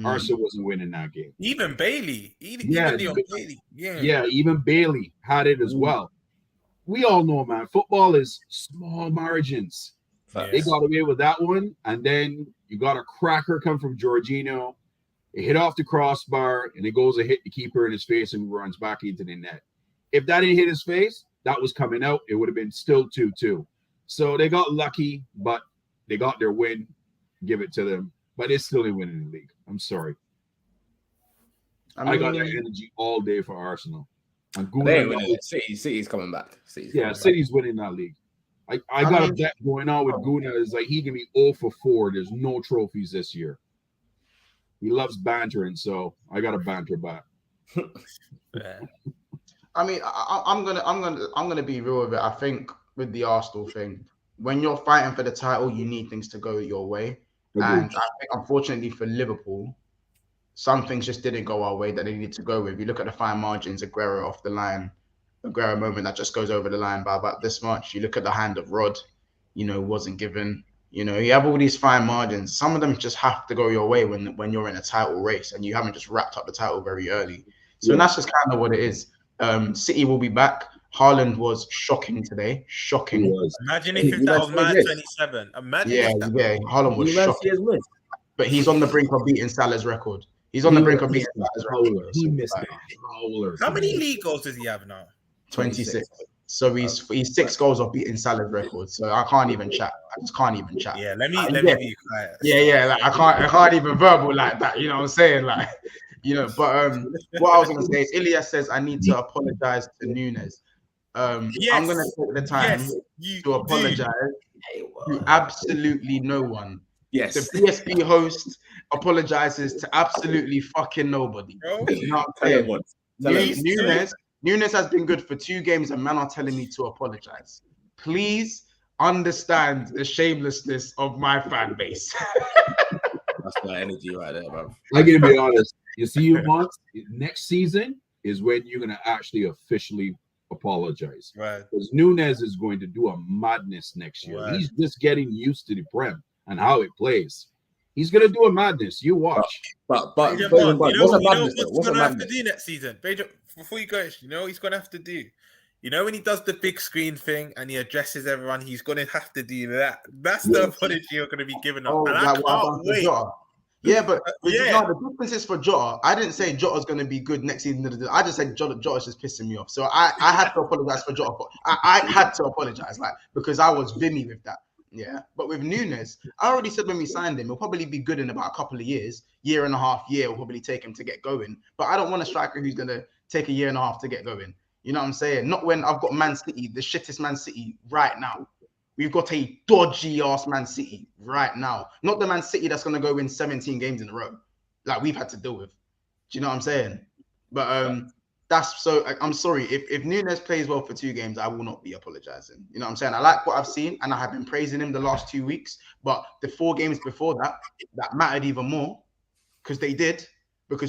Speaker 4: Arsenal wasn't winning that game.
Speaker 2: Even Bailey, even Bailey,
Speaker 4: even Bailey had it as well. We all know, man, football is small margins.
Speaker 2: Yes.
Speaker 4: They got away with that one, and then you got a cracker come from Jorginho. It hit off the crossbar, and it goes to hit the keeper in his face and runs back into the net. If that didn't hit his face, that was coming out. It would have been still 2-2. So they got lucky, but they got their win. Give it to them. But it's still in winning the league. I'm sorry. I got that energy all day for Arsenal. And
Speaker 3: City's coming back.
Speaker 4: City's winning that league. I got a bet going on with Guna. Is like he can be 0 for 4. There's no trophies this year. He loves bantering, so I got a banter back.
Speaker 1: I mean, I'm gonna be real with it. I think with the Arsenal thing, when you're fighting for the title, you need things to go your way. And I think, unfortunately for Liverpool, some things just didn't go our way that they needed to go with. You look at the fine margins, Aguero off the line, Aguero moment that just goes over the line by about this much. You look at the hand of Rod, wasn't given. You have all these fine margins. Some of them just have to go your way when you're in a title race and you haven't just wrapped up the title very early. So that's just kind of what it is. City will be back. Haaland was shocking today. Shocking.
Speaker 2: Imagine if that was Man 27. Imagine.
Speaker 1: Haaland was shocking. But he's on the brink of beating Salah's record. He's on the brink of beating Salah's record.
Speaker 4: He missed it.
Speaker 2: How many league goals does he have now?
Speaker 1: 26. So he's 6 goals off beating Salah's record. So I can't even chat. I just can't even chat.
Speaker 2: Yeah, let me be quiet.
Speaker 1: Yeah. Like I can't even verbal like that. You know what I'm saying? Like, But what I was gonna say is Ilias says I need to apologize to Nunez. I'm gonna take the time to apologize to absolutely no one.
Speaker 3: Yes.
Speaker 1: The PSP host apologizes to absolutely fucking nobody. You know what I'm saying? Nunez has been good for 2 games and man are telling me to apologize. Please understand the shamelessness of my fan base.
Speaker 3: That's my energy right there, bro.
Speaker 4: I'm gonna be honest. You see, next season is when you're gonna actually officially apologize.
Speaker 2: Right.
Speaker 4: Because Nunez is going to do a madness next year. Right. He's just getting used to the Prem and how it plays. He's gonna do a madness. You watch.
Speaker 3: But
Speaker 2: what's gonna have to do next season? Before you go, he's gonna have to do. When he does the big screen thing and he addresses everyone, he's gonna have to do that. That's the apology you're gonna be giving up. And I can't wait.
Speaker 1: Yeah, but the difference is for Jota. I didn't say Jota's going to be good next season. I just said Jota's just pissing me off. So I had to apologize for Jota. I had to apologize, because I was vimy with that. Yeah, but with Nunez, I already said when we signed him, he'll probably be good in about a couple of years, year and a half, will probably take him to get going. But I don't want a striker who's going to take a year and a half to get going. You know what I'm saying? Not when I've got Man City, the shittest Man City right now. We've got a dodgy ass Man City right now. Not the Man City that's going to go win 17 games in a row, like we've had to deal with. Do you know what I'm saying? But that's so. I'm sorry if Nunez plays well for 2 games, I will not be apologizing. You know what I'm saying? I like what I've seen, and I have been praising him the last 2 weeks. But the 4 games before that mattered even more because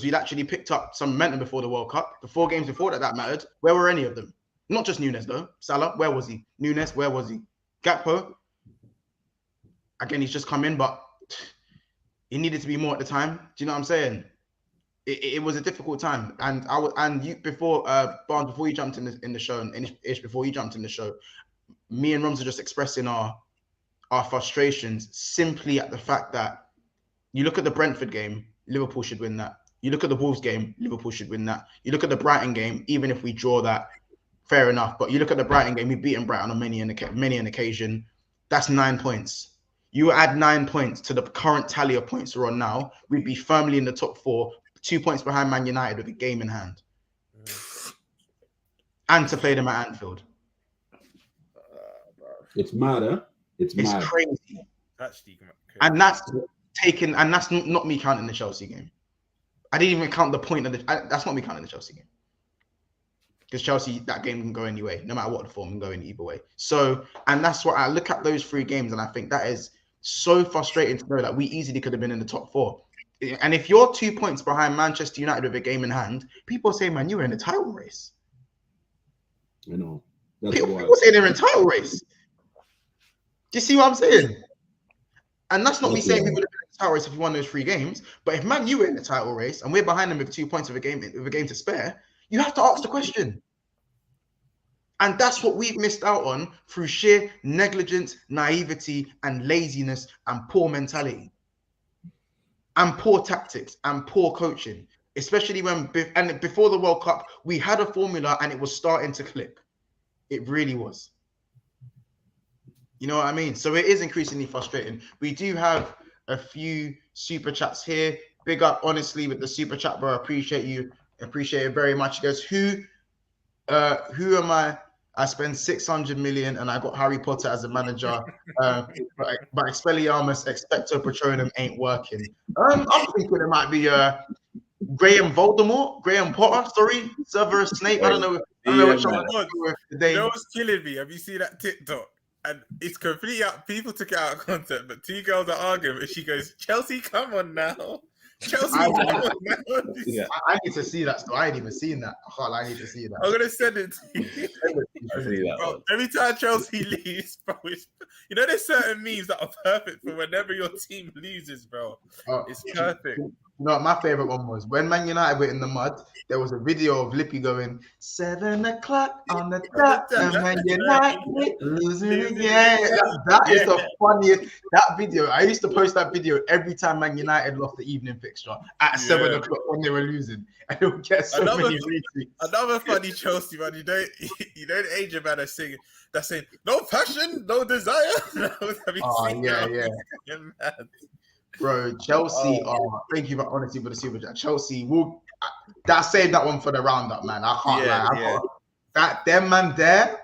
Speaker 1: we'd actually picked up some momentum before the World Cup. The 4 games before that mattered. Where were any of them? Not just Nunez though. Salah, where was he? Nunez, where was he? Gakpo, again, he's just come in, but he needed to be more at the time. Do you know what I'm saying? It was a difficult time, and you before Barnes, before you jumped in the show, and Ish before you jumped in the show, me and Roms are just expressing our frustrations simply at the fact that you look at the Brentford game, Liverpool should win that. You look at the Wolves game, Liverpool should win that. You look at the Brighton game, even if we draw that, fair enough. But you look at the Brighton game, we've beaten Brighton on many an occasion. That's 9 points. You add 9 points to the current tally of points we're on now, we'd be firmly in the top 4, 2 points behind Man United with a game in hand. And to play them at Anfield.
Speaker 4: It's mad, huh? It's mad.
Speaker 1: Crazy.
Speaker 2: Actually, crazy.
Speaker 1: And that's not me counting the Chelsea game. I didn't even count the point of that's not me counting the Chelsea game. Because Chelsea, that game can go anyway, no matter what the form, can go in either way. So, and that's what I look at those 3 games, and I think that is so frustrating to know that we easily could have been in the top 4. And if you're 2 points behind Manchester United with a game in hand, people say, man, you were in a title race.
Speaker 4: I know.
Speaker 1: People say they're in a title race. Do you see what I'm saying? And that's not me saying we would have been in the title race if we won those 3 games. But if Man U were in the title race and we're behind them with 2 points with a game to spare, you have to ask the question. And that's what we've missed out on through sheer negligence, naivety, and laziness, and poor mentality, and poor tactics, and poor coaching. Especially before the World Cup, we had a formula and it was starting to click. It really was. You know what I mean? So it is increasingly frustrating. We do have a few super chats here. Big up, honestly, with the super chat, bro. I appreciate you. Appreciate it very much. He goes, who am I? I spend 600 million and I got Harry Potter as a manager. But Expelliarmus Expecto Patronum ain't working. I'm thinking it might be Graham Potter, sorry, Severus Snape. I don't know which one today.
Speaker 2: You know what's killing me? Have you seen that TikTok? And it's completely out. People took it out of context, but 2 girls are arguing, and she goes, "Chelsea, come on now, Chelsea, come on now."
Speaker 1: Yeah. I need to see that. So I ain't even seen that. I need to see that.
Speaker 2: I'm gonna send it to you. Bro, every time Chelsea leaves, bro, you know there's certain memes that are perfect for whenever your team loses, bro. It's perfect.
Speaker 1: No, my favorite one was when Man United were in the mud. There was a video of Lippy going 7 o'clock on the dot, and Man United losing again. That is the funniest. That video, I used to post that video every time Man United lost the evening fixture at 7 o'clock when they were losing, and it would get so many retweets.
Speaker 2: Another funny Chelsea man, you know the Asian man that's saying no passion, no desire.
Speaker 1: Yeah. Bro, Chelsea. Thank you, honestly, for the super chat. Chelsea will. That saved that one for the roundup, man. I can't lie. That them man there.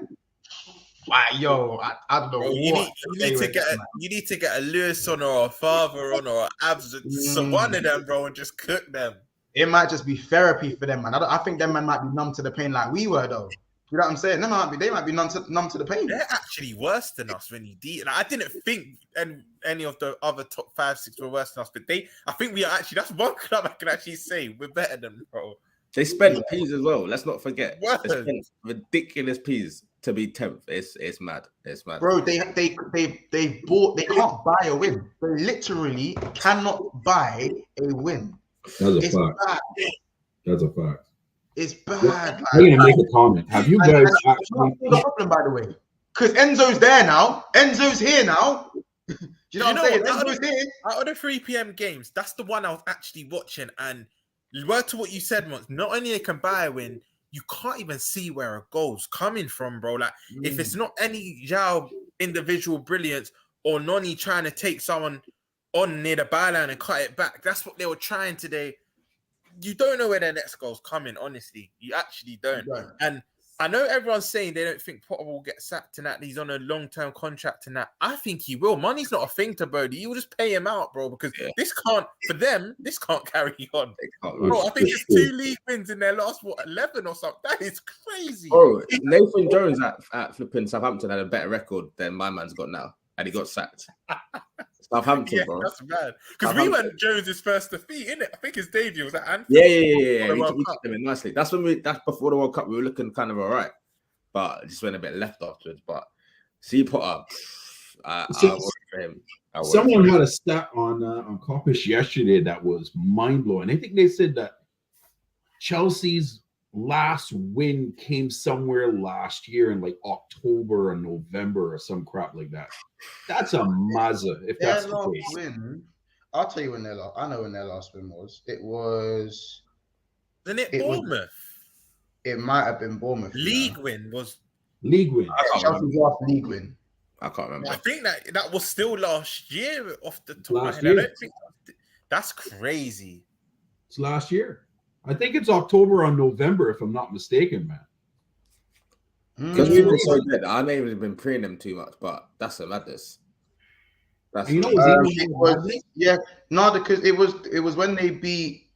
Speaker 1: Like, yo, I don't know. Bro, you need to get a Lewis on or a Father on or Abs, one of them, bro, and just cook them. It might just be therapy for them, man. I think them man might be numb to the pain like we were, though. You know what I'm saying? They might be numb to the pain. They're actually worse than us when you deal. I didn't think any of the other top 5, 6 were worse than us, but I think we are actually. That's one club I can actually say we're better than, bro.
Speaker 3: They spent peas as well. Let's not forget. They spent ridiculous peas to be 10th. It's mad. It's mad. Bro, they
Speaker 1: can't buy a win. They literally cannot buy a win.
Speaker 4: That's a fact.
Speaker 1: It's bad.
Speaker 4: I'm gonna make a comment. Have you guys actually
Speaker 1: the problem, by the way? Because Enzo's there now. Enzo's here now. Do you know what I'm saying? Enzo's here.
Speaker 2: Out of the 3 p.m. games, that's the one I was actually watching. And word to what you said, once. Not only they can buy a win, you can't even see where a goal's coming from, bro. Like if it's not any Zhao individual brilliance or Noni trying to take someone on near the byline and cut it back, that's what they were trying today. You don't know where their next goal's coming, honestly. You actually don't. And I know everyone's saying they don't think Potter will get sacked and that he's on a long-term contract and that. I think he will. Money's not a thing to Bodie. You'll just pay him out, bro, because this can't carry on. Bro, I think it's 2 league wins in their last, 11 or something. That is crazy.
Speaker 3: Bro, Nathan Jones at flipping Southampton had a better record than my man's got now, and he got sacked. Southampton, bro.
Speaker 2: That's bad. Because we went Jones' first defeat, innit? I think his debut was at Anfield.
Speaker 3: Yeah. We took him in nicely. That's before the World Cup. We were looking kind of all right, but just went a bit left afterwards. But see Potter, I work for him.
Speaker 4: Someone had a stat on Kopish yesterday that was mind blowing. I think they said that Chelsea's last win came somewhere last year in like October or November or some crap like that. That's a mazza if that's the case.
Speaker 1: Win, I'll tell you when their last. I know when their last win was. It was.
Speaker 2: Isn't it
Speaker 1: It was-
Speaker 2: Bournemouth?
Speaker 1: It might have been Bournemouth.
Speaker 2: League win was.
Speaker 4: League win.
Speaker 3: I can't
Speaker 1: Chelsea's
Speaker 3: remember.
Speaker 1: last league win.
Speaker 3: I can't remember.
Speaker 2: I think that was still last year off the top of my
Speaker 4: Last
Speaker 2: head.
Speaker 4: year.
Speaker 2: I don't think that's crazy.
Speaker 4: It's last year. I think it's October or November, if I'm not mistaken, man.
Speaker 3: Because we've been so good, I may have been preying them too much, but that's a madness. That's
Speaker 4: And you know
Speaker 3: a
Speaker 4: what's
Speaker 1: It
Speaker 4: even
Speaker 1: was, yeah, no, because it was when they beat.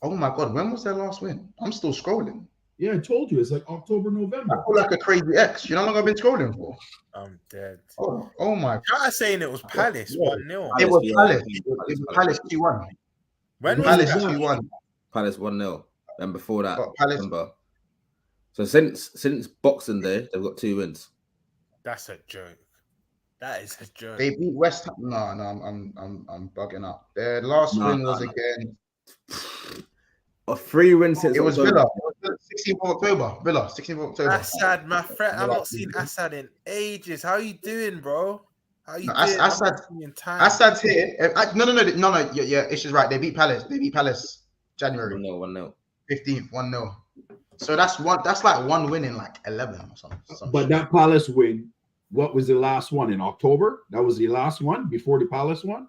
Speaker 1: Oh my God, when was their last win? I'm still scrolling.
Speaker 4: Yeah, I told you it's like October,
Speaker 1: I
Speaker 4: November.
Speaker 1: feel like a crazy ex. You know how long I've been scrolling for?
Speaker 2: I'm dead.
Speaker 1: Oh my.
Speaker 2: Try saying it was Palace 1-0.
Speaker 1: It was
Speaker 3: yeah.
Speaker 1: Palace. It was Palace 2-1.
Speaker 2: When was
Speaker 1: Palace
Speaker 2: that?
Speaker 1: 2-1.
Speaker 3: Palace 1-0. And before that,
Speaker 1: But Palace.
Speaker 3: remember. So since Boxing Day, they've got 2 wins.
Speaker 2: That's a joke. That is a joke.
Speaker 1: They beat West Ham. No, I'm bugging up. Their last win was again.
Speaker 3: A 3 wins since
Speaker 1: It was
Speaker 3: October.
Speaker 1: Villa. It was 16th of October. Villa, 16th of October.
Speaker 2: Assad, my friend. I've not seen Assad in ages. How you doing, bro? How you
Speaker 1: No,
Speaker 2: doing?
Speaker 1: Assad's here. No. Yeah, it's just right. They beat Palace. January
Speaker 3: 1-0.
Speaker 1: 15th, 1-0. So that's like one win in like 11 or something.
Speaker 4: But that Palace win, what was the last one in October? That was the last one before the Palace one?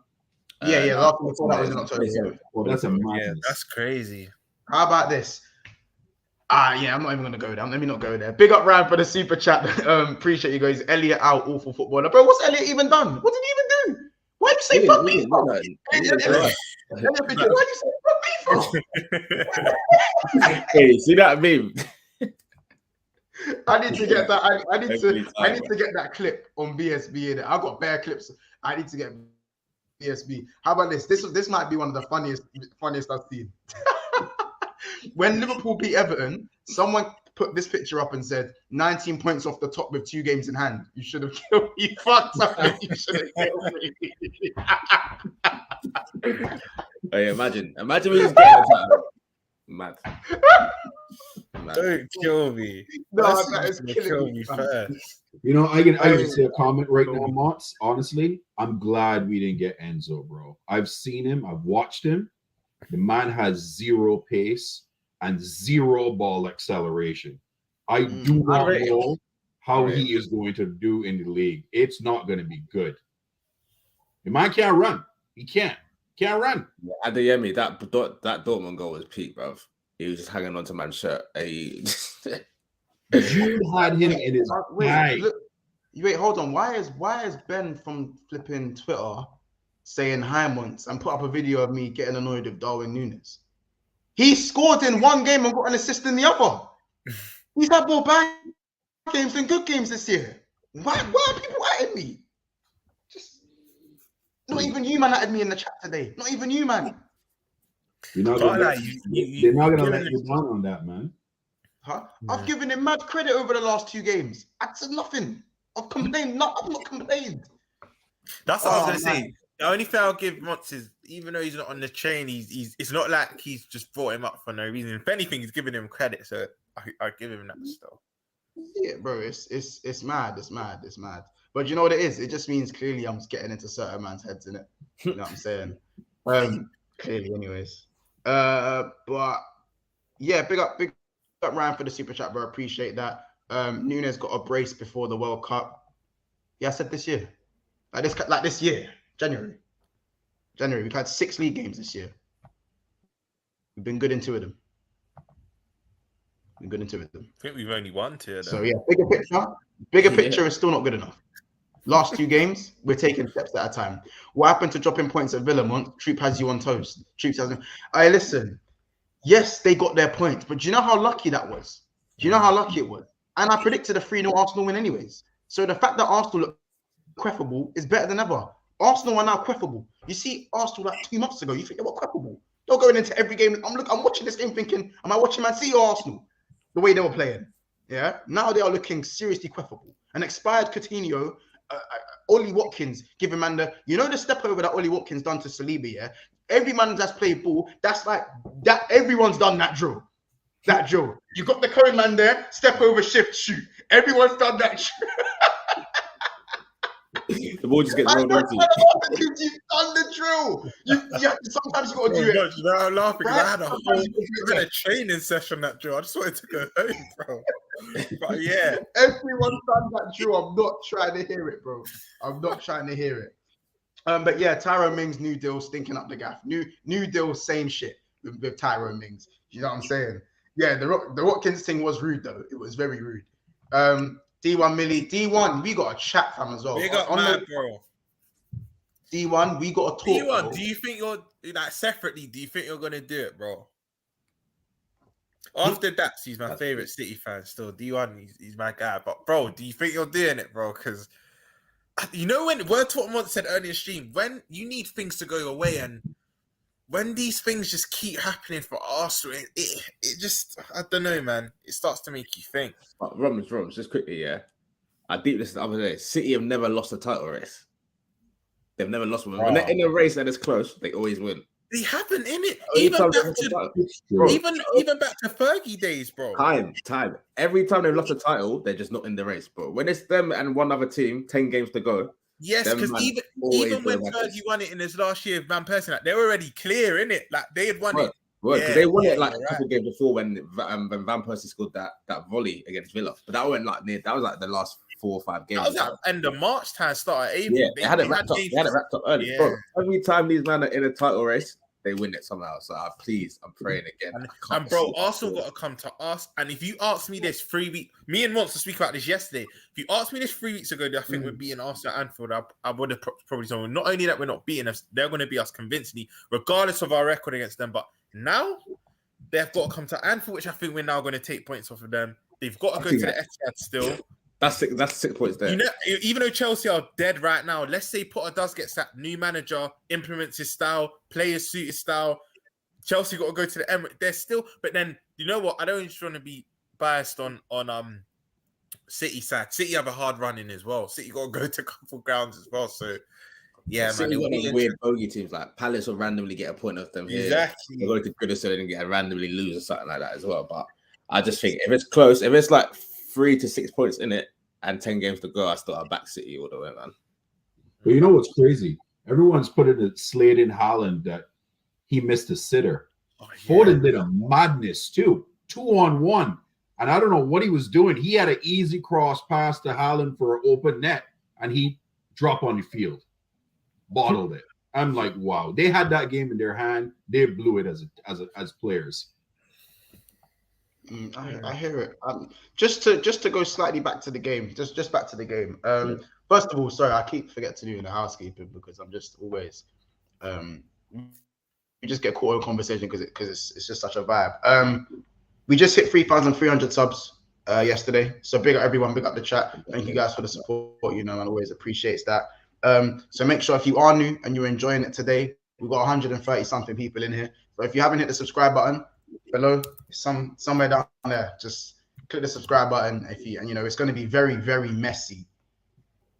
Speaker 1: Yeah. Last one before that was in October. Yeah.
Speaker 4: Well, that's a
Speaker 2: Yeah,
Speaker 4: madness.
Speaker 2: that's crazy.
Speaker 1: How about this? Yeah, I'm not even gonna go there. Let me not go there. Big up Ryan for the super chat. Appreciate you guys. Elliot out, awful footballer. Bro, what's Elliot even done? What did he even do? Why did you say fuck me for? Why did you say fuck me for?
Speaker 3: Hey, see that meme?
Speaker 1: I need to get that. I need to get that clip on BSB in it. I've got bare clips. I need to get BSB. How about this? This might be one of the funniest I've seen. When Liverpool beat Everton, someone put this picture up and said, 19 points off the top with 2 games in hand. You should have killed me. You fucked up. You should have killed me.
Speaker 3: Hey, imagine we just get that. Mad.
Speaker 2: Don't kill me.
Speaker 1: No,
Speaker 2: That's
Speaker 1: that is
Speaker 2: gonna
Speaker 1: killing
Speaker 2: kill
Speaker 1: me,
Speaker 2: me
Speaker 1: fam.
Speaker 2: first.
Speaker 4: You know, I can say a comment right now, Mots. Honestly, I'm glad we didn't get Enzo, bro. I've seen him. I've watched him. The man has 0 pace and 0 ball acceleration. I do not know how he is going to do in the league. It's not going to be good. The man can't run. He can't run.
Speaker 3: At the Yemi, that Dortmund goal was peak, bro. He was just hanging onto man's shirt. Hey.
Speaker 4: Jude had him in his bag.
Speaker 1: Wait, hold on. Why is Ben from flipping Twitter saying hi once and put up a video of me getting annoyed with Darwin Nunez? He scored in one game and got an assist in the other. He's had more bad games than good games this year. Why are people at me? Just not even you, man, at me in the chat today. Not even you, man.
Speaker 4: They're not going to let you down on that, man.
Speaker 1: Huh? Yeah. I've given him mad credit over the last 2 games. I said nothing. I've complained. I've not complained.
Speaker 2: That's what I was going to say. The only thing I'll give Montz is, even though he's not on the chain, it's not like he's just brought him up for no reason. If anything, he's giving him credit, so I give him that still.
Speaker 1: Yeah, bro, it's mad. But you know what it is? It just means clearly I'm just getting into certain man's heads, innit? You know what I'm saying? Clearly, anyways. But yeah, big up Ryan for the super chat, bro. Appreciate that. Nunez got a brace before the World Cup. Yeah, I said this year. Like this year. January. We've had 6 league games this year. We've been good in 2 of them.
Speaker 2: I think we've only won 2 of them.
Speaker 1: So yeah, bigger picture is still not good enough. Last 2 games, we're taking steps at a time. What happened to dropping points at Villamont? Troop has you on toast. Hey, listen. Yes, they got their points, but do you know how lucky that was? Do you know how lucky it was? And I predicted a 3-0 Arsenal win anyways. So the fact that Arsenal look queffable is better than ever. Arsenal are now queffable. You see Arsenal like 2 months ago, you think they were queffable. They're going into every game. I'm watching this game thinking, am I watching Man City or Arsenal? The way they were playing. Yeah. Now they are looking seriously queffable. An expired Coutinho, Ollie Watkins giving man the step over that Ollie Watkins done to Saliba, yeah? Every man that's played ball, that's like that. Everyone's done that drill. You got the current man there, step over, shift, shoot. Everyone's done that.
Speaker 3: The ball just gets
Speaker 1: I
Speaker 3: rolled
Speaker 1: know
Speaker 3: onto you.
Speaker 1: you've done the drill. Sometimes you got to do it.
Speaker 2: You know, I'm laughing because
Speaker 1: Right?
Speaker 2: I had a training session that drill. I just wanted to go home, bro. But yeah,
Speaker 1: Everyone's done that drill. I'm not trying to hear it, bro. I'm not trying to hear it. But yeah, Tyrone Mings' new deal stinking up the gaff. New deal, same shit with Tyrone Mings. You know what I'm saying? Yeah, the Watkins thing was rude though. It was very rude. D1 Millie, D1, we got a chat fam as well.
Speaker 2: big up, man, bro.
Speaker 1: D1, we got a talk.
Speaker 2: D1,
Speaker 1: bro.
Speaker 2: do you think you're like separately? Do you think you're gonna do it, bro? After that, he's my favorite City fan still. D1, he's my guy. But bro, do you think you're doing it, bro? Because you know when word to what Mont said earlier in the stream, when you need things to go your way, and when these things just keep happening for Arsenal, it just, I don't know, man. It starts to make you think.
Speaker 3: Roms, just quickly, yeah. I deep this the other day. City have never lost a title race. They've never lost one. When they're in a race and it's close, they always win.
Speaker 2: They haven't in it.
Speaker 3: Even back
Speaker 2: to Fergie days, bro.
Speaker 3: Time. Every time they've lost a title, they're just not in the race, bro. When it's them and one other team, 10 games to go.
Speaker 2: Yes, because even when Fergie won it in his last year of Van Persie, like, they were already clear in it. Like they had won it.
Speaker 3: Because they won it like a couple games before when Van Persie scored that volley against Villa. But that went like near. That was like the last 4 or 5 games.
Speaker 2: That was like end of March time, start of April.
Speaker 3: Yeah, they had it wrapped up. They had it wrapped up early.
Speaker 2: Yeah.
Speaker 3: Bro, every time these men are in a title race, they win it somehow. So I'm praying again.
Speaker 2: And bro, Arsenal got to come to us. And if you asked me this 3 weeks, me and Mons to speak about this yesterday. If you asked me this 3 weeks ago, I think we're beating Arsenal at Anfield. I would have probably told you. Not only that we're not beating us, they're going to beat us convincingly, regardless of our record against them. But now they've got to come to Anfield, which I think we're now going to take points off of them. They've got to go to the Etihad still.
Speaker 3: That's 6 points there.
Speaker 2: You know, even though Chelsea are dead right now, let's say Potter does get sacked, new manager implements his style, players suit his style. Chelsea got to go to the Emirates. They're still, but then you know what? I don't just want to be biased on City side. City have a hard run in as well. City got to go to a couple grounds as well. So yeah,
Speaker 3: City
Speaker 2: man.
Speaker 3: One of weird bogey teams like Palace will randomly get a point off them.
Speaker 2: Exactly.
Speaker 3: They go to Goodison and get randomly lose or something like that as well. But I just think if it's close, if it's like 3 to 6 points in it and 10 games to go, I still have back City all the way, man.
Speaker 4: But you know what's crazy? Everyone's putting a slate in Haaland that he missed a sitter. Oh, yeah. Foden did a madness too, 2-on-1. And I don't know what he was doing. He had an easy cross pass to Haaland for an open net, and he dropped on the field, bottled it. I'm like, wow. They had that game in their hand. They blew it as players.
Speaker 1: I hear it. Just to go slightly back to the game, just back to the game. First of all, sorry, I keep forgetting to do the housekeeping because I'm just always we just get caught in conversation because it's just such a vibe. We just hit 3,300 subs yesterday, so big up everyone, big up the chat. Thank you guys for the support. You know, and always appreciates that. So make sure if you are new and you're enjoying it today, we've got 130 something people in here. So if you haven't hit the subscribe button below, somewhere down there, just click the subscribe button. And you know, it's going to be very, very messy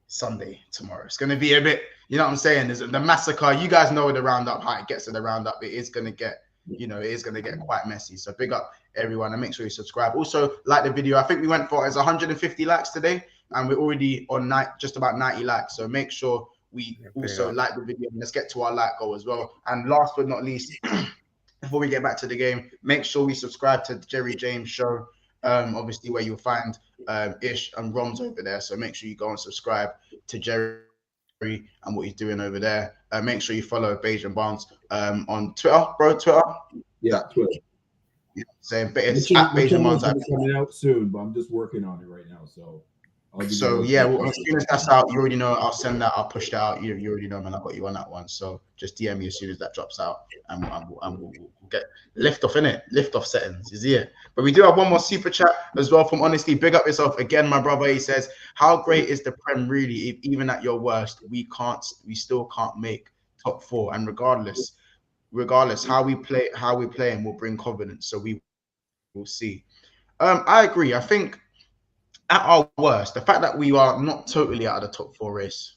Speaker 1: Sunday tomorrow. It's going to be a bit, you know what I'm saying? There's the massacre. You guys know the roundup, how it gets to the roundup. It is going to get, you know, it is going to get quite messy. So big up everyone and make sure you subscribe. Also, like the video. I think we went for 150 likes today, and we're already on just about 90 likes. So make sure we also like the video. And let's get to our like goal as well. And last but not least, before we get back to the game, make sure we subscribe to the Jerry James Show. Obviously, where you'll find Ish and Roms over there. So make sure you go and subscribe to Jerry and what he's doing over there. Make sure you follow Beige and Barnes on Twitter, bro. Twitter.
Speaker 4: Yeah, Twitter.
Speaker 1: Yeah, same. But it's at Beige and Barnes.
Speaker 4: Coming out soon, but I'm just working on it right now. So
Speaker 1: yeah, well, as soon as that's out, you already know. I'll send that. I'll push that out. You already know, man. I got you on that one. So just DM me as soon as that drops out, and we'll get lift off in it. Lift off settings is here. But we do have one more super chat as well from Honestly. Big up yourself again, my brother. He says, "How great is the Prem really? If even at your worst, we still can't make top 4. And regardless how we play, and will bring confidence. So we will see." I agree. I think, at our worst, the fact that we are not totally out of the top 4 race,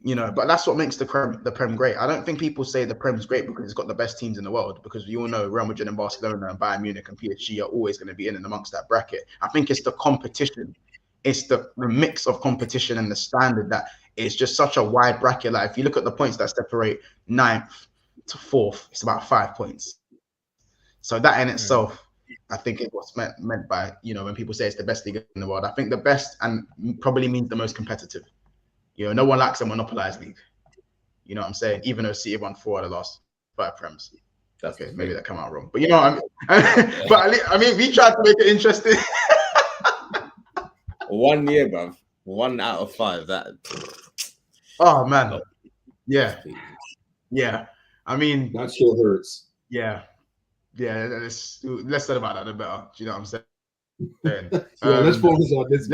Speaker 1: you know, but that's what makes the Prem great. I don't think people say the Prem's great because it's got the best teams in the world, because we all know Real Madrid and Barcelona and Bayern Munich and PSG are always going to be in and amongst that bracket. I think it's the competition it's the mix of competition and the standard that it's just such a wide bracket. Like if you look at the points that separate 9th to 4th, it's about 5 points. So that in itself, I think it was meant by, when people say it's the best league in the world, I think the best and probably means the most competitive. No one likes a monopolized league. You know what I'm saying? Even though City won 4 of the last 5 Prems.
Speaker 3: That's
Speaker 1: okay. Maybe that came out wrong, but you know what I mean. But I mean, we tried to make it interesting.
Speaker 3: 1 year, bruv. 1 out of 5. That.
Speaker 1: Oh man. Yeah. I mean,
Speaker 4: that still hurts.
Speaker 1: Yeah. Less said about that, the better. Do you know what I'm saying?
Speaker 4: Let's focus on this.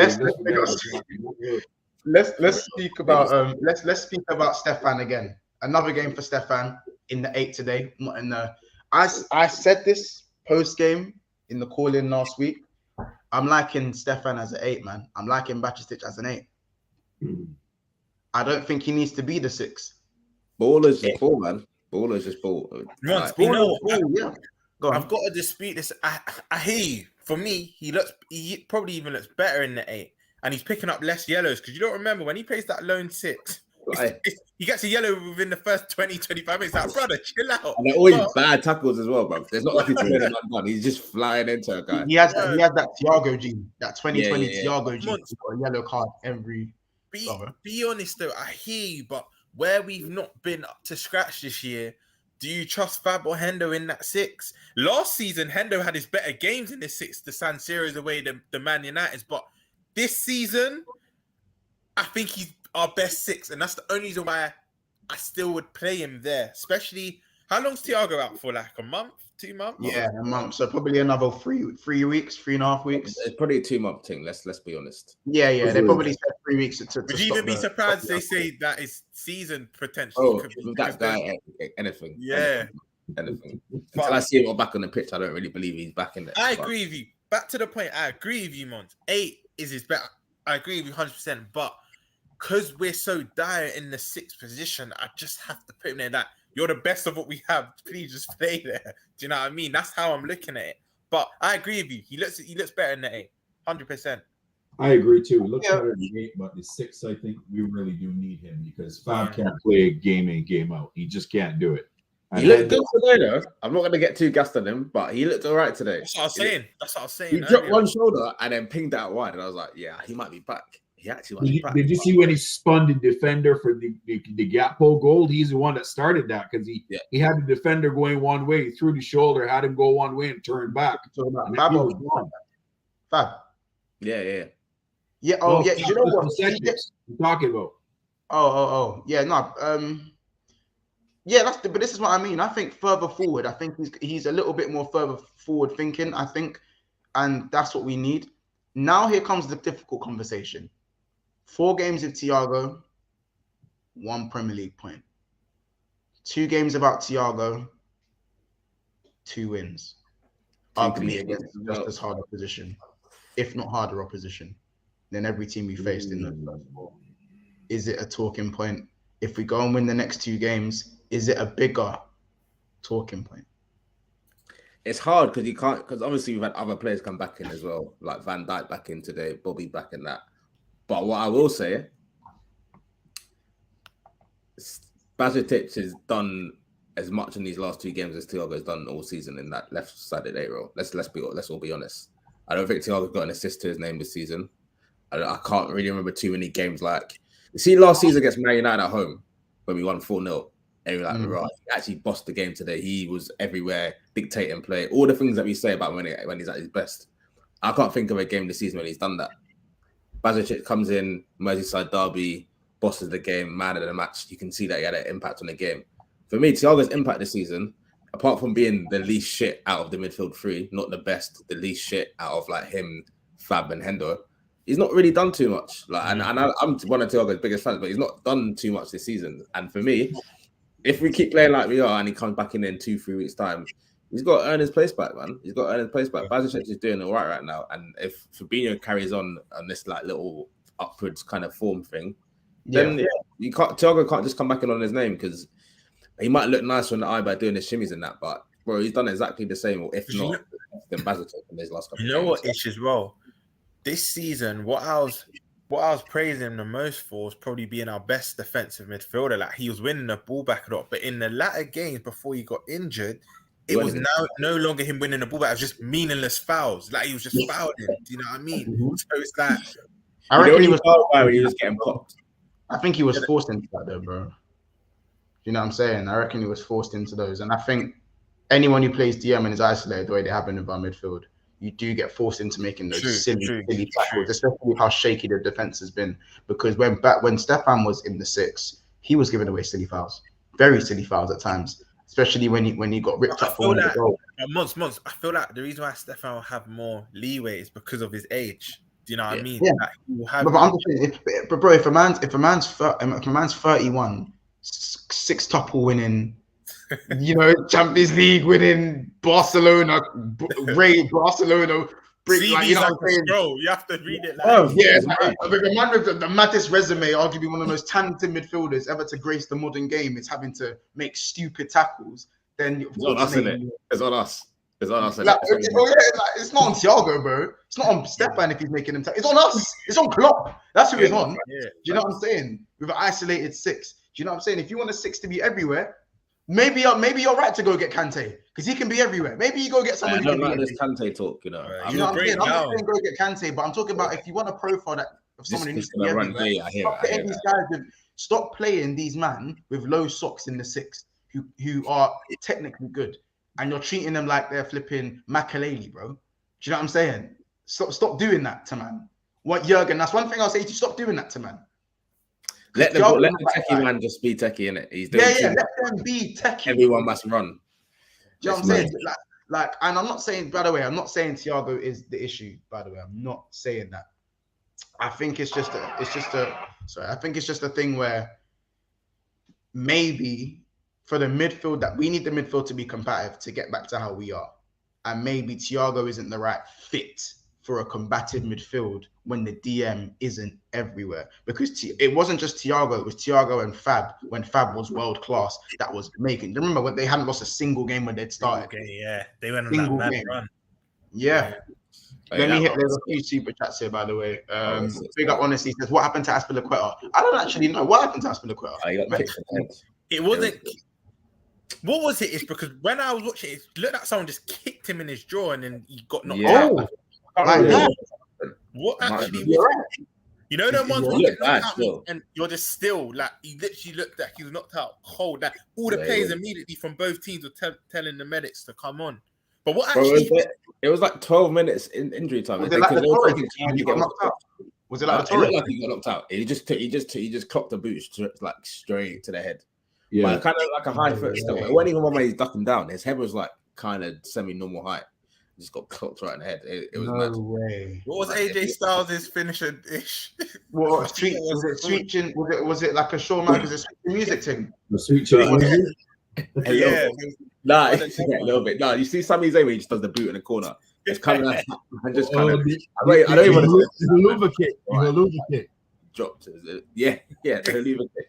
Speaker 1: Let's speak about let's speak about Stefan again. Another game for Stefan in the 8 today. I said this post game in the call in last week. I'm liking Stefan as an 8, man. I'm liking Bajcetic as an 8. I don't think he needs to be the 6.
Speaker 3: Baller's just ball, man. Baller's just ball.
Speaker 2: Yeah. I've got to dispute this. I hear you. For me, he probably even looks better in the 8. And he's picking up less yellows because you don't remember when he plays that lone 6. He gets a yellow within the first 20-25 minutes. Like, brother, chill out.
Speaker 3: And they're always bad tackles as well, bro. There's not like he's doing it done. He's just flying into a guy.
Speaker 1: He has that Thiago gene, that 2020 Thiago gene. For a yellow card every.
Speaker 2: Be honest though, I hear you, but where we've not been up to scratch this year, do you trust Fab or Hendo in that 6? Last season, Hendo had his better games in the 6. The San Siro's away, the Man United's, but this season, I think he's our best 6, and that's the only reason why I still would play him there. Especially, how long's Thiago out for? Like a month, 2 months?
Speaker 1: Yeah, a month. So probably another 3 weeks, 3.5 weeks.
Speaker 3: It's probably a 2-month thing. Let's be honest.
Speaker 1: Yeah. They probably said 3 weeks to
Speaker 2: would you even be surprised they say that is season potentially?
Speaker 3: That guy, anything.
Speaker 2: Yeah.
Speaker 3: Anything. Until I see him back on the pitch, I don't really believe he's back in there.
Speaker 2: I agree with you. Back to the point, I agree with you, Mons. 8 is his better. I agree with you 100%, but because we're so dire in the 6th position, I just have to put him there that you're the best of what we have. Please just play there. Do you know what I mean? That's how I'm looking at it. But I agree with you. He looks better in the 8, 100%.
Speaker 4: I agree too. He looks better in the 8, but the 6, I think we really do need him because Fab can't play game in, game out. He just can't do it.
Speaker 3: And he looked good today, though. I'm not going to get too gassed on him, but he looked all right today.
Speaker 2: That's what I was saying.
Speaker 3: He dropped one shoulder and then pinged out wide, and I was like, yeah, he might be back. He actually might be back.
Speaker 4: Did you see when he spun the defender for the Gakpo goal? He's the one that started that because he had the defender going one way, threw the shoulder, had him go one way and turn back.
Speaker 1: Fab.
Speaker 3: Yeah.
Speaker 1: Yeah. Oh, yeah. You know what
Speaker 4: you're talking about?
Speaker 1: Oh. Yeah. No. Yeah. But this is what I mean. I think further forward. I think he's a little bit more further forward thinking. I think, and that's what we need. Now here comes the difficult conversation. 4 games with Thiago, 1 Premier League point. 2 games without Thiago, 2 wins. Arguably against just as hard a position, if not harder opposition, than every team we faced in the first 4. Is it a talking point? If we go and win the next 2 games, is it a bigger talking point?
Speaker 3: It's hard because obviously we've had other players come back in as well, like Van Dijk back in today, Bobby back in that. But what I will say, Bajcetic has done as much in these last 2 games as Thiago has done all season in that left-sided 8 role. Let's all be honest. I don't think Thiago's got an assist to his name this season. I can't really remember too many games like you see last season against Man United at home when we won 4-0. And you're like, right, he actually bossed the game today. He was everywhere, dictating play, all the things that we say about when he's at his best. I can't think of a game this season when he's done that. Bajcetic comes in, Merseyside derby, bosses the game, man of the match. You can see that he had an impact on the game. For me, Thiago's impact this season, apart from being the least shit out of the midfield 3, not the best, the least shit out of like him, Fab and Hendo, he's not really done too much. And I'm one of Thiago's biggest fans, but he's not done too much this season. And for me, if we keep playing like we are and he comes back in 2-3 weeks' time, he's got to earn his place back, man. He's got to earn his place back. Bajcetic is doing all right now. And if Fabinho carries on this like little upwards kind of form thing, then Thiago can't just come back in on his name because he might look nice on the eye by doing his shimmies and that, but bro, he's done exactly the same, or if not, than Bajcetic in his last couple.
Speaker 2: You know what, Ish as well. this season, what I was praising him the most for was probably being our best defensive midfielder. Like he was winning the ball back a lot, but in the latter games before he got injured, it was now no longer him winning the ball back. It was just meaningless fouls. Like he was just fouling. Do you know what I mean?
Speaker 1: Mm-hmm.
Speaker 2: So it's like
Speaker 1: I reckon he was
Speaker 3: getting popped.
Speaker 1: I think he was forced into that though, bro. You know what I'm saying? I reckon he was forced into those, and I think anyone who plays DM and is isolated the way they happen in our midfield, you do get forced into making those silly tackles, especially how shaky the defense has been. Because when Stefan was in the 6, he was giving away silly fouls, very silly fouls at times, especially when he got ripped up for the goal.
Speaker 2: Months. I feel like the reason why Stefan will have more leeway is because of his age. Do you know what I mean?
Speaker 1: Yeah.
Speaker 2: Like,
Speaker 1: but I'm just saying, bro, if a man's 31, 6-tuple winning, you know, Champions League winning, Barcelona, Barcelona.
Speaker 2: Like, you know what I'm saying? Bro, you have to read it.
Speaker 1: Like, the man with the maddest resume, arguably one of the most talented midfielders ever to grace the modern game, is having to make stupid tackles. Then
Speaker 3: it's on us, isn't it? It's on us. It's on us.
Speaker 1: It's not on Thiago, bro. It's not on Stefan if he's making them. It's on us. It's on Klopp. That's who it's on. Yeah. Do you know what I'm saying? With an isolated 6. Do you know what I'm saying? If you want a 6 to be everywhere, maybe you're right to go get Kante because he can be everywhere. Maybe you go get someone.
Speaker 3: I don't like this Kante talk, you know.
Speaker 1: You know what I'm saying? I'm not saying go get Kante, but I'm talking about if you want a profile of someone who needs to be everywhere. Stop playing these man with low socks in the 6 who are technically good. And you're treating them like they're flipping Makaleli, bro. Do you know what I'm saying? Stop doing that to man. What Jurgen? That's one thing I'll say to you. Stop doing that to man.
Speaker 3: Let the techie man just be techie, innit? He's doing
Speaker 1: let them be techie.
Speaker 3: Everyone must run.
Speaker 1: Do you know what I'm saying? Like, and I'm not saying, by the way, I'm not saying Thiago is the issue. By the way, I'm not saying that. I think it's just a thing where maybe. For the midfield, that we need the midfield to be combative to get back to how we are. And maybe Thiago isn't the right fit for a combative midfield when the DM isn't everywhere. Because it wasn't just Thiago, it was Thiago and Fab when Fab was world class that was making. Remember when they hadn't lost a single game when they'd started?
Speaker 2: Okay, yeah. They went on that mad run.
Speaker 1: Yeah. Let me hit. There's a few super chats here, by the way. Big up, honestly, says, what happened to Aspilicueta? I don't actually know. What happened to Aspilicueta?
Speaker 2: It wasn't... What was it? It's because when I was watching it looked like someone just kicked him in his jaw and then he got knocked out.
Speaker 1: Like that.
Speaker 2: What actually was it? You know them ones where you get knocked out and you're just still like he literally looked like he was knocked out cold. Like all the players immediately from both teams were telling the medics to come on. But what actually
Speaker 3: it was like 12 minutes in injury time.
Speaker 1: Was it like he got knocked out? Was it like
Speaker 3: it looked like he got knocked out? He just clocked the boot straight to the head. Yeah, but kind of like a high foot still. It wasn't even one way he's ducking down. His head was like kind of semi-normal height. Just got clocked right in the head. It was mad.
Speaker 1: Way.
Speaker 2: What was AJ Styles' finisher dish?
Speaker 1: What street was it? Switching? Was it like a Shawn Michaels music thing?
Speaker 4: The switching.
Speaker 2: Yeah.
Speaker 3: A little bit. No, you see Sami Zayn when he just does the boot in the corner. It's kind of like and just kind of. I don't even want to.
Speaker 4: The Hoover kick. The Hoover kick.
Speaker 3: Dropped. Yeah. The Hoover kick.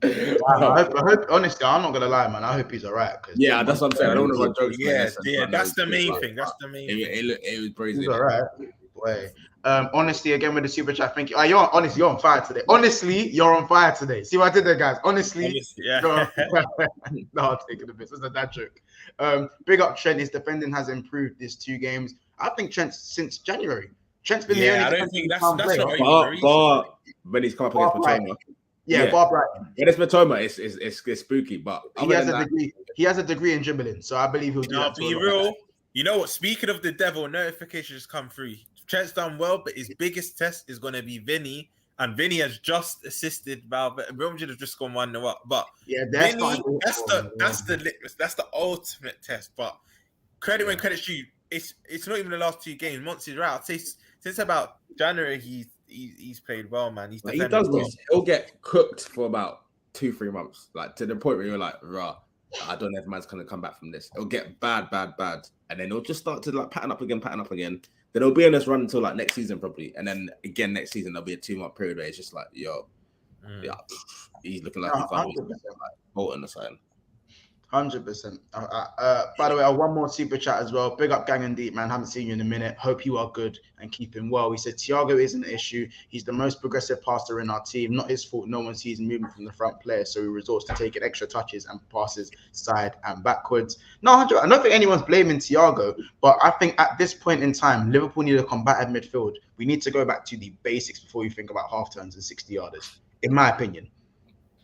Speaker 1: I hope, honestly, I'm not gonna lie, man. I hope he's all right.
Speaker 3: Yeah, that's what I'm saying. I don't want to run jokes.
Speaker 2: Yeah, that's the main thing. That's the main thing.
Speaker 3: It was crazy.
Speaker 1: He's all right. Wait. Honestly, again with the super chat, thank you. You're on fire today. Honestly, you're on fire today. See what I did there, guys? Honestly, yeah. No, I'm taking the piss. It's a dad joke. Big up Trent. His defending has improved these 2 games. I think Trent since January. Trent's been the only.
Speaker 2: I don't think that's not
Speaker 3: when he's come up against Matoma.
Speaker 1: Yeah, Bob Brighton.
Speaker 3: When it's Matoma, it's spooky, but
Speaker 1: he has a degree. He has a degree in dribbling, so I believe he'll do that.
Speaker 2: Be real. You know what? Speaking of the devil, notifications just come through. Trent's done well, but his biggest test is going to be Vinny, and Vinny has just assisted Valverde. Real Madrid have just gone 1-0 up, but Vinny, that's the litmus. That's the ultimate test. But credit when credit's due. It's not even the last 2 games. Once he's out, since about January, he's played well, man. He does well.
Speaker 3: He'll get cooked for about 2-3 months, like to the point where you're like, rah, I don't know if man's gonna come back from this. It'll get bad, and then it'll just start to like pattern up again. Then it'll be on this run until like next season probably, and then again next season there'll be a 2-month period where it's just like, he's looking like he's like Bolton or something.
Speaker 1: 100%. By the way, one more super chat as well. Big up Gang and Deep, man. Haven't seen you in a minute. Hope you are good and keeping well. He said Thiago isn't an issue. He's the most progressive passer in our team. Not his fault. No one sees movement from the front player, so he resorts to taking extra touches and passes side and backwards. No, I don't think anyone's blaming Thiago, but I think at this point in time, Liverpool need a combative midfield. We need to go back to the basics before you think about half turns and 60-yarders, in my opinion.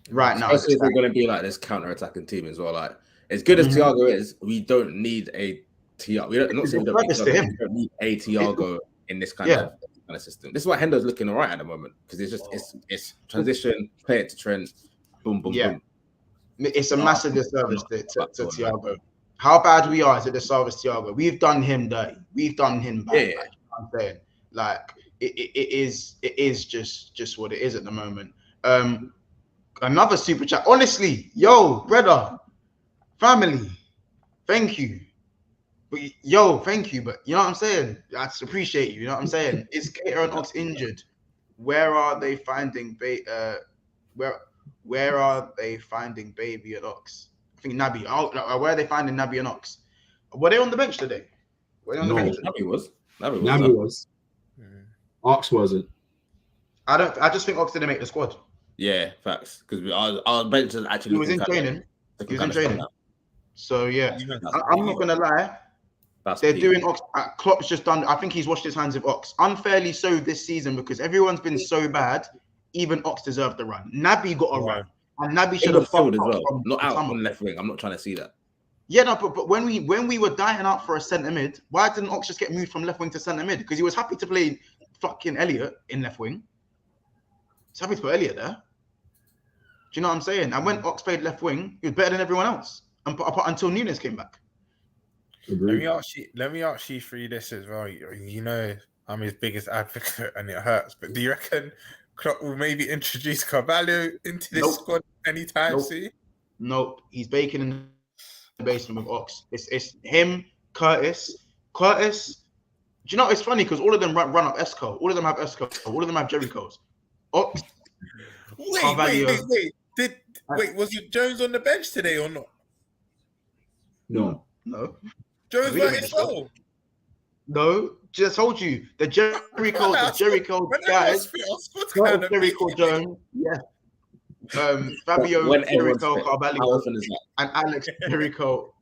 Speaker 1: Right now,
Speaker 3: especially if we're going to be like this counter-attacking team as well. Like, as good as Thiago is, we don't need a Thiago. We don't need a Thiago in this kind of system. This is why Hendo's looking all right at the moment, because it's just it's transition, play it to Trent, boom, boom, boom.
Speaker 1: It's a massive disservice to Thiago. How bad we are is a disservice to Thiago. We've done him dirty. We've done him bad. Like, I'm saying, like it is just what it is at the moment. Another super chat. Honestly, yo, brother, family, thank you. But thank you. But you know what I'm saying? I just appreciate you. You know what I'm saying? Is Keita and Ox injured? Where are they finding where are they finding Baby and Ox? I think Naby. Where are they finding Naby and Ox? Were they on the bench today?
Speaker 3: Naby was.
Speaker 4: Naby was. Ox wasn't.
Speaker 1: I just think Ox didn't make the squad.
Speaker 3: Yeah, facts. Because our bench is actually.
Speaker 1: He was in training. So yeah, I'm not gonna lie. They're doing Ox. Klopp's just done. I think he's washed his hands of Ox unfairly so this season because everyone's been so bad. Even Ox deserved the run. Naby got a run, and Naby should have
Speaker 3: filled as well. Not out on left wing. I'm not trying to see that.
Speaker 1: Yeah, no, but when we were dying out for a centre mid, why didn't Ox just get moved from left wing to centre mid? Because he was happy to play fucking Elliott in left wing. He's happy to put Elliott there. Do you know what I'm saying? And when Ox played left wing, he was better than everyone else, until Nunez came back.
Speaker 2: Let me ask you three this as well. You know, I'm his biggest advocate, and it hurts. But do you reckon Klopp will maybe introduce Carvalho into this squad anytime soon?
Speaker 1: Nope. He's baking in the basement with Ox. It's him, Curtis. Do you know it's funny because all of them run up Esco. All of them have Esco. All of them have Jericho's. Ox.
Speaker 2: Wait, was it Jones on the bench today or not?
Speaker 4: No.
Speaker 2: Jones weren't in goal.
Speaker 1: No, just told you the Jericho guys. Jericho Jones, yeah. Fabio Jericho Carvalho and Alex Jericho,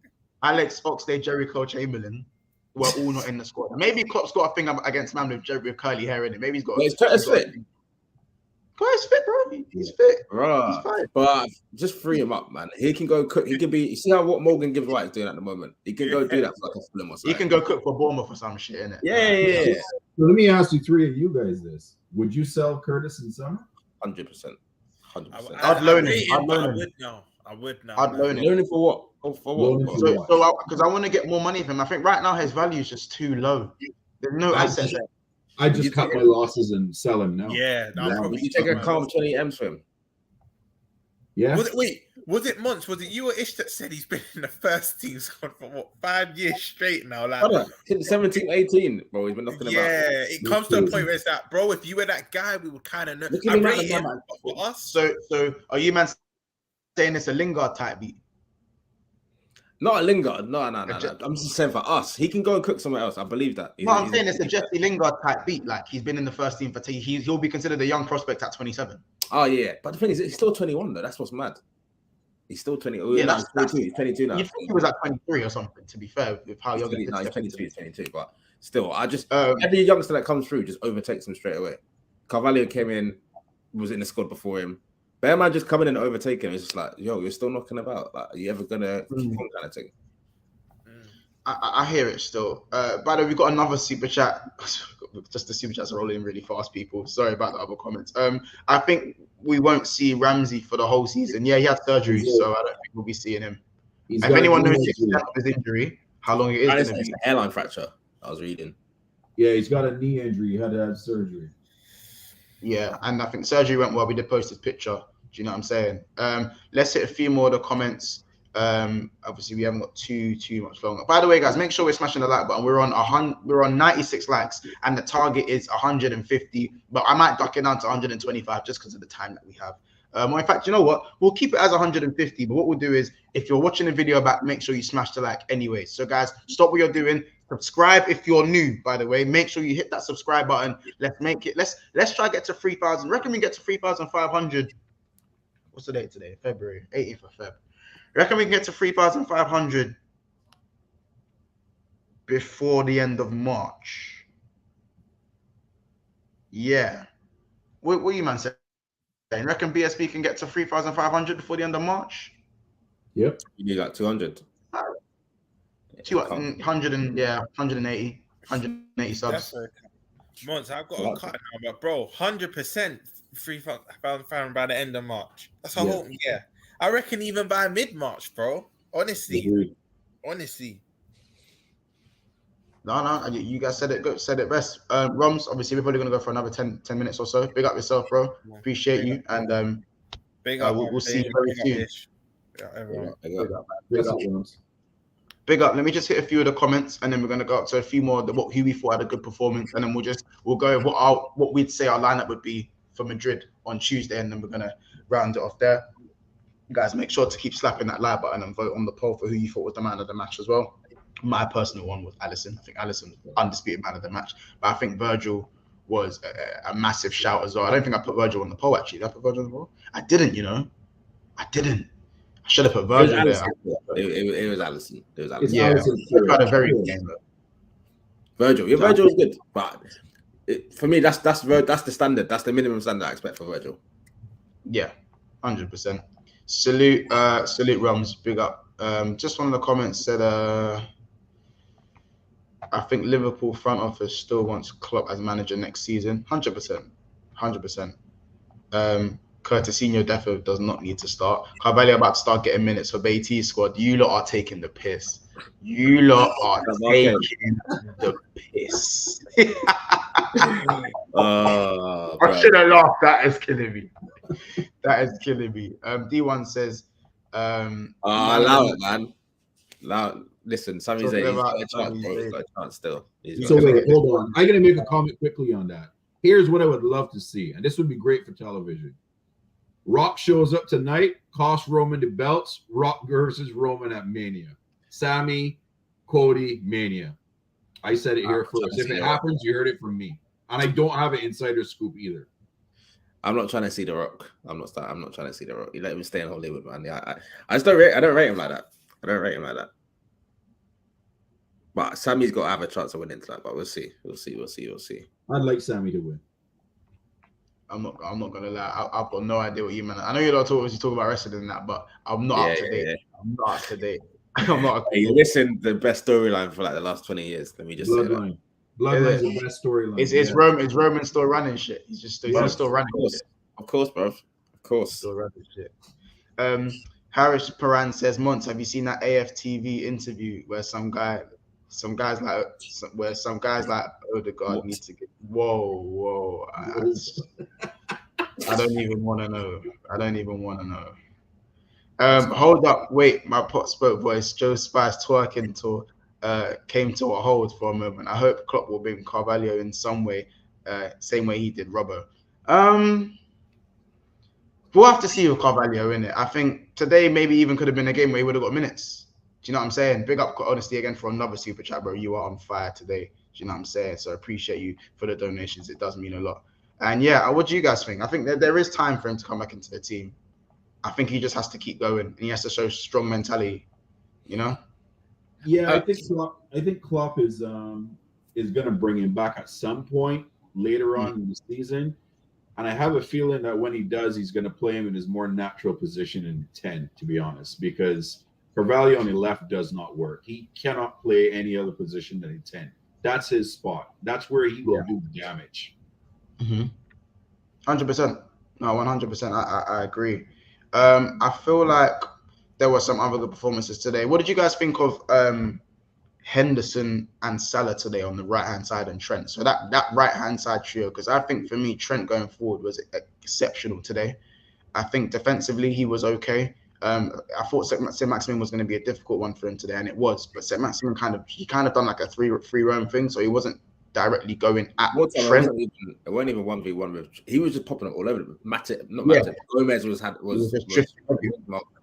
Speaker 1: Alex Oxlade Jericho Chamberlain were all not in the squad. Maybe Klopp's got a thing against man with curly hair in it. Maybe he's got.
Speaker 3: It's fit.
Speaker 1: Guy's fit, bro. He's fit.
Speaker 3: Bro. He's fine. But just free him up, man. He can go cook. He can be. You see how what Morgan Gibbs White is doing at the moment? He can go do that for like a film or something.
Speaker 1: He can go cook for Bournemouth or some shit, innit?
Speaker 3: Yeah.
Speaker 4: So let me ask you three of you guys this: would you sell Curtis in summer?
Speaker 3: 100%.
Speaker 1: I'd loan him.
Speaker 2: I would now.
Speaker 1: I'd loan him.
Speaker 3: Loan him for what? For what?
Speaker 1: So because I want to get more money from him. I think right now his value is just too low. There's no assets there.
Speaker 4: I just cut my losses and sell him now.
Speaker 2: Yeah,
Speaker 3: would you take a calm 20 M's for him?
Speaker 4: Yeah.
Speaker 2: Was it months? Was it you or Ish that said he's been in the first team squad for what 5 years straight now? Like
Speaker 3: since 17, 18, bro. He's been knocking about.
Speaker 2: Yeah, it comes to a point where it's that, bro. If you were that guy, we would kind of know. I rate him for us.
Speaker 1: So are you man saying it's a Lingard type beat?
Speaker 3: Not a Lingard. No. I'm just saying for us, he can go and cook somewhere else. I believe that.
Speaker 1: I'm saying it's a Jesse Lingard type beat. Like he's been in the first team for he'll be considered a young prospect at 27.
Speaker 3: Oh yeah, but the thing is, he's still 21 though. That's what's mad. He's still 20.
Speaker 1: Yeah,
Speaker 3: that's 22. He's 22 now.
Speaker 1: You think he was at 23 or something? To be fair, with how young he is.
Speaker 3: No, he's 22. He's 22. But still, I just every youngster that comes through just overtakes him straight away. Carvalho came in, was in the squad before him. Bearman just coming in and overtaking him. It's just like, yo, you're still knocking about. Like, are you ever gonna keep on kind of thing?
Speaker 1: I hear it still. By the way, we got another super chat. Just the super chats are rolling really fast, people. Sorry about the other comments. I think we won't see Ramsey for the whole season. Yeah, he had surgery, so I don't think we'll be seeing him. If anyone knows the extent of his injury, how long it is going to be.
Speaker 3: It's an airline fracture, I was reading.
Speaker 4: Yeah, he's got a knee injury. He had to have surgery.
Speaker 1: Yeah, and I think surgery went well. We did post his picture. Do you know what I'm saying? Let's hit a few more of the comments. Obviously we haven't got too much longer. By the way, guys, make sure we're smashing the like button. We're on 96 likes and the target is 150, but I might duck it down to 125 just because of the time that we have. Or in fact, you know what? We'll keep it as 150. But what we'll do is, if you're watching the video back, make sure you smash the like anyway. So guys, stop what you're doing. Subscribe if you're new, by the way. Make sure you hit that subscribe button. Let's make it. Let's try to get to 3,000. Reckon we get to 3,500. What's the date today? February 18th of Feb. Reckon we can get to 3,500 before the end of March. Yeah. What you man saying? Reckon BSB can get to 3,500 before the end of March?
Speaker 4: Yep.
Speaker 3: You need like 200.
Speaker 1: 200 and 180 subs.
Speaker 2: Months, I've got a cut now, but bro, 100% 3,000 by the end of March. That's a whole I reckon even by mid-March, bro. Honestly.
Speaker 1: No, you guys said it good, said it best. Roms, obviously we're probably gonna go for another 10 minutes or so. Big up yourself, bro. Appreciate you, and
Speaker 2: big up.
Speaker 1: We'll see you very soon. Big up. Let me just hit a few of the comments, and then we're gonna go up to a few more of who we thought had a good performance, and then we'll go what we'd say our lineup would be for Madrid on Tuesday, and then we're gonna round it off there. You guys, make sure to keep slapping that like button and vote on the poll for who you thought was the man of the match as well. My personal one was Alisson. I think Alisson was the undisputed man of the match, but I think Virgil was a massive shout as well. I don't think I put Virgil on the poll actually. Did I put Virgil on the poll? I didn't. I should have put Virgil there.
Speaker 3: It was Alisson.
Speaker 1: Yeah, Alisson had a very good game.
Speaker 3: Virgil, Virgil was good, but for me, that's the standard. That's the minimum standard I expect for Virgil.
Speaker 1: Yeah, 100%. Salute Rums, big up. Just one of the comments said, I think Liverpool front office still wants Klopp as manager next season. 100%. Curtisinho defo does not need to start. Carvalho about to start getting minutes for BT's squad. You lot are taking the piss. I should have laughed. That is killing me. D1 says,
Speaker 3: allow it, man. Listen, Sammy's he's got a chance, bro. He's got a chance still.
Speaker 4: So wait, hold on. I'm gonna make a comment quickly on that. Here's what I would love to see, and this would be great for television. Rock shows up tonight, costs Roman the belts. Rock versus Roman at Mania. Sammy, Cody, Mania. I said it here first. If it happens, you heard it from me. And I don't have an insider scoop either.
Speaker 3: I'm not trying to see The Rock. I'm not trying to see The Rock. You let him stay in Hollywood, man. I just don't rate him like that. But Sammy's got to have a chance of winning tonight. But we'll see.
Speaker 4: I'd like Sammy to win.
Speaker 1: I'm not gonna lie. I've got no idea what you meant. I know you're not talking about wrestling and that, but I'm not up to date. Yeah. I'm not up to date.
Speaker 3: Hey, listen, the best storyline for like the last 20 years. Let me just say that.
Speaker 4: Bloodline's the best storyline.
Speaker 1: It's Roman still running shit. He's still running shit.
Speaker 3: Of course, bro. Of course.
Speaker 1: Still running shit. Harris Paran says, Monts, have you seen that AFTV interview where some guys like Odegaard need to get whoa. I don't even want to know. Hold up, wait, my pot spoke voice. Joe Spice twerking tour came to a hold for a moment. I hope Klopp will bring Carvalho in some way, same way he did Robbo. We'll have to see with Carvalho in it. I think today maybe even could have been a game where he would have got minutes. Do you know what I'm saying? Big up Honesty again for another super chat, bro. You are on fire today. Do you know what I'm saying? So I appreciate you for the donations. It does mean a lot. And yeah, what do you guys think? I think that there is time for him to come back into the team. I think he just has to keep going and he has to show strong mentality, you know?
Speaker 4: Yeah, I think Klopp is gonna bring him back at some point later on in the season. And I have a feeling that when he does, he's gonna play him in his more natural position in 10, to be honest, because Carvalho on the left does not work. He cannot play any other position than a 10. That's his spot. That's where he will do damage.
Speaker 1: 100%. No, 100%. I agree. I feel like there were some other good performances today. What did you guys think of Henderson and Salah today on the right-hand side and Trent? So that right-hand side trio, because I think for me, Trent going forward was exceptional today. I think defensively, he was okay. I thought Saint-Maximin was going to be a difficult one for him today, and it was. But Saint-Maximin kind of done like a three roam thing, so he wasn't directly going at
Speaker 3: More time,
Speaker 1: Trent.
Speaker 3: it wasn't even 1v1 with. He was just popping up all over them. Matip, not
Speaker 1: Yeah.
Speaker 3: Matip. Gomez was
Speaker 1: just drifting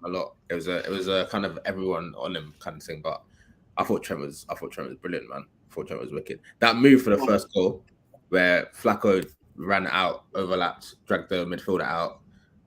Speaker 3: a lot. It was a kind of everyone on him kind of thing. But I thought Trent was brilliant, man. I thought Trent was wicked. That move for the first goal, where Flacco ran out, overlapped, dragged the midfielder out.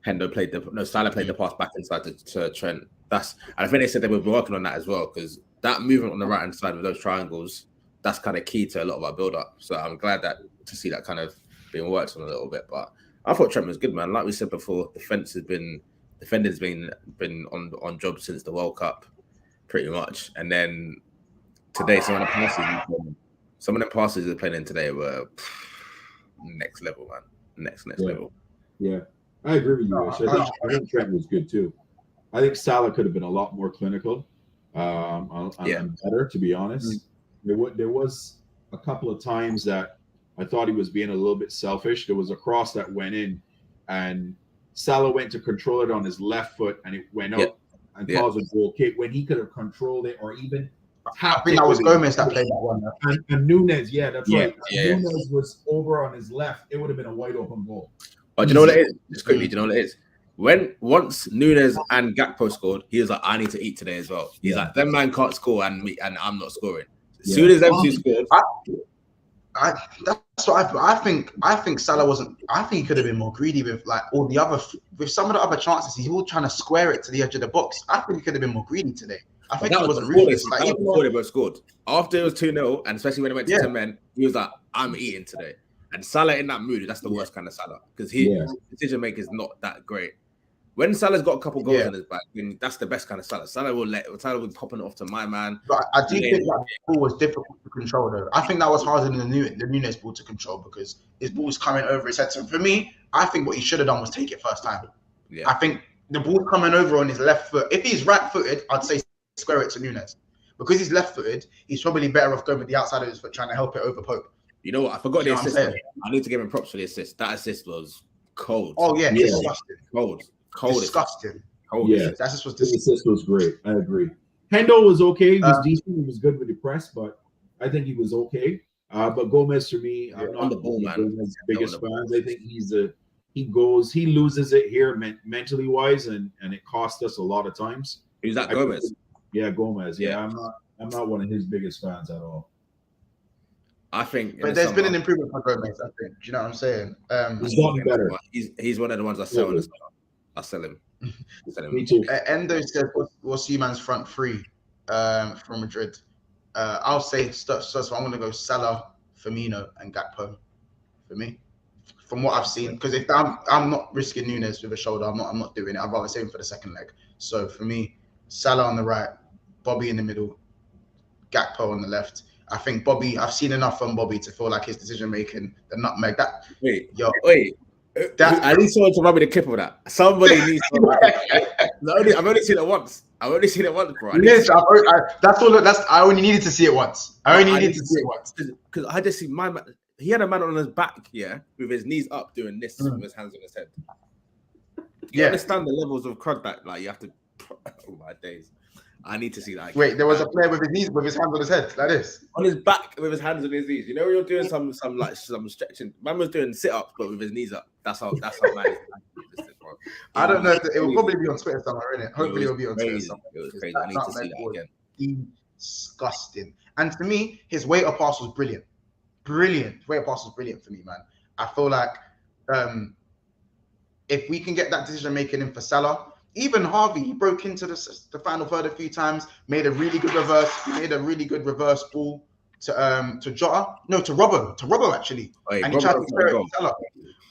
Speaker 3: Salah played the pass back inside to Trent. And I think they said they were working on that as well, because that movement on the right hand side with those triangles, that's kind of key to a lot of our build up. So I'm glad to see that kind of being worked on a little bit. But I thought Trent was good, man. Like we said before, defenders been on job since the World Cup, pretty much. And then today, some of the passes they're playing in today were next level, man. Next level.
Speaker 4: Yeah, I agree with you. I think Trent was good too. I think Salah could have been a lot more clinical and better, to be honest. There was a couple of times that I thought he was being a little bit selfish. There was a cross that went in, and Salah went to control it on his left foot, and it went up and caused a goal kick when he could have controlled it, or even
Speaker 1: I think that was Gomez that played that one.
Speaker 4: And Nunez, that's right.
Speaker 3: Yeah.
Speaker 4: Nunez was over on his left. It would have been a wide open goal.
Speaker 3: But do you know what it is? Just quickly, do you know what it is? Once Nunez and Gakpo scored, he was like, I need to eat today as well. He's like, them man can't score and I'm not scoring. As soon as them two scored,
Speaker 1: that's what I think. I think Salah wasn't. I think he could have been more greedy with like all the other, with some of the other chances. He was trying to square it to the edge of the box. I think he could have been more greedy today. I think he wasn't ruthless.
Speaker 3: That was before they both scored. After it was 2-0, and especially when it went to 10 men, he was like, I'm eating today. And Salah in that mood, that's the worst kind of Salah, because his decision making is not that great. When Salah's got a couple goals in his back, then that's the best kind of Salah. Salah will be popping it off to my man.
Speaker 1: But I do think that ball was difficult to control, though. I think that was harder than the Nunez ball to control, because his ball was coming over his head. So for me, I think what he should have done was take it first time.
Speaker 3: Yeah.
Speaker 1: I think the ball coming over on his left foot. If he's right-footed, I'd say square it to Nunez. Because he's left-footed, he's probably better off going with the outside of his foot, trying to help it over Pope.
Speaker 3: You know what? I forgot the assist. I need to give him props for the assist. That assist was cold.
Speaker 1: Oh yeah, disgusting.
Speaker 3: Cold.
Speaker 1: Disgusting.
Speaker 3: Cold.
Speaker 4: Yeah,
Speaker 1: that assist was
Speaker 4: disgusting. The assist was great. I agree. Hendo was okay. He was decent. He was good with the press, but I think he was okay. But Gomez, for me, I'm not
Speaker 3: the ball, man.
Speaker 4: Gomez's biggest fans. I think he loses it here mentally wise, and it cost us a lot of times.
Speaker 3: Who's that, Gomez?
Speaker 4: Yeah, Gomez. Yeah, I'm not one of his biggest fans at all.
Speaker 3: I think,
Speaker 1: but there's been an improvement for Gomez. I think. Do you know what I'm saying?
Speaker 4: He's gotten better.
Speaker 3: He's one of the ones I sell. I sell him.
Speaker 4: Me too.
Speaker 1: Endo says, "What's Seaman's front three from Madrid?" I'll say so I'm going to go Salah, Firmino, and Gakpo for me. From what I've seen, because if I'm not risking Nunez with a shoulder, I'm not doing it. I'd rather save him for the second leg. So for me, Salah on the right, Bobby in the middle, Gakpo on the left. I think Bobby. I've seen enough from Bobby to feel like his decision making, the nutmeg.
Speaker 3: Wait. I need someone to rub me the clip of that. Somebody needs to. I've only seen it once. bro.
Speaker 1: Yes, I only needed to see it once.
Speaker 3: Because I just see my man. He had a man on his back, with his knees up, doing this with his hands on his head. You understand the levels of crud that you have to. Oh my days. I need to see that again.
Speaker 1: Wait, there was a player with his hands on his head, like this,
Speaker 3: on his back with his hands on his knees. You know, when you're doing some stretching. Man was doing sit-ups, but with his knees up. That's how man is.
Speaker 1: I don't know. It will probably be on Twitter somewhere, innit? Hopefully, it will be on Twitter somewhere.
Speaker 3: It was crazy. I need to see that again.
Speaker 1: Disgusting. And to me, his weight of pass was brilliant. His weight of pass was brilliant for me, man. I feel like if we can get that decision making in for Salah. Even Harvey, he broke into the final third a few times, made a really good reverse. He made a really good reverse ball to Jota. No, to Robbo actually. And he tried to square it to Salah.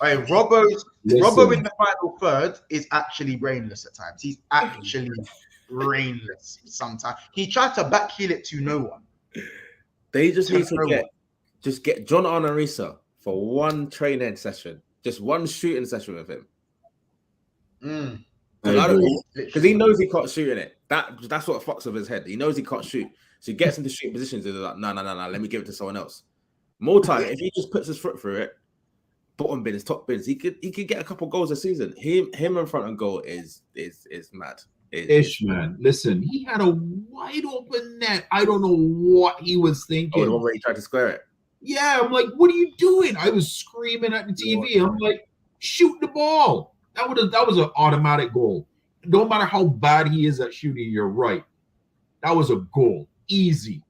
Speaker 1: Robbo in the final third is actually brainless at times. He's actually brainless sometimes. He tried to backheel it to no one.
Speaker 3: They just need to get John Arnorisa for one training session, just one shooting session with him. Because he knows he can't shoot in it. That's what fucks with his head. He knows he can't shoot. So he gets into shooting positions and he's like, no, let me give it to someone else. More time, if he just puts his foot through it, bottom bins, top bins, he could get a couple goals a season. Him in front of goal is mad.
Speaker 4: Man. Listen, he had a wide open net. I don't know what he was thinking.
Speaker 3: Oh, the one where he tried to square it.
Speaker 4: Yeah, I'm like, what are you doing? I was screaming at the TV. I'm like, shoot the ball. That was an automatic goal. No matter how bad he is at shooting, you're right. That was a goal. Easy.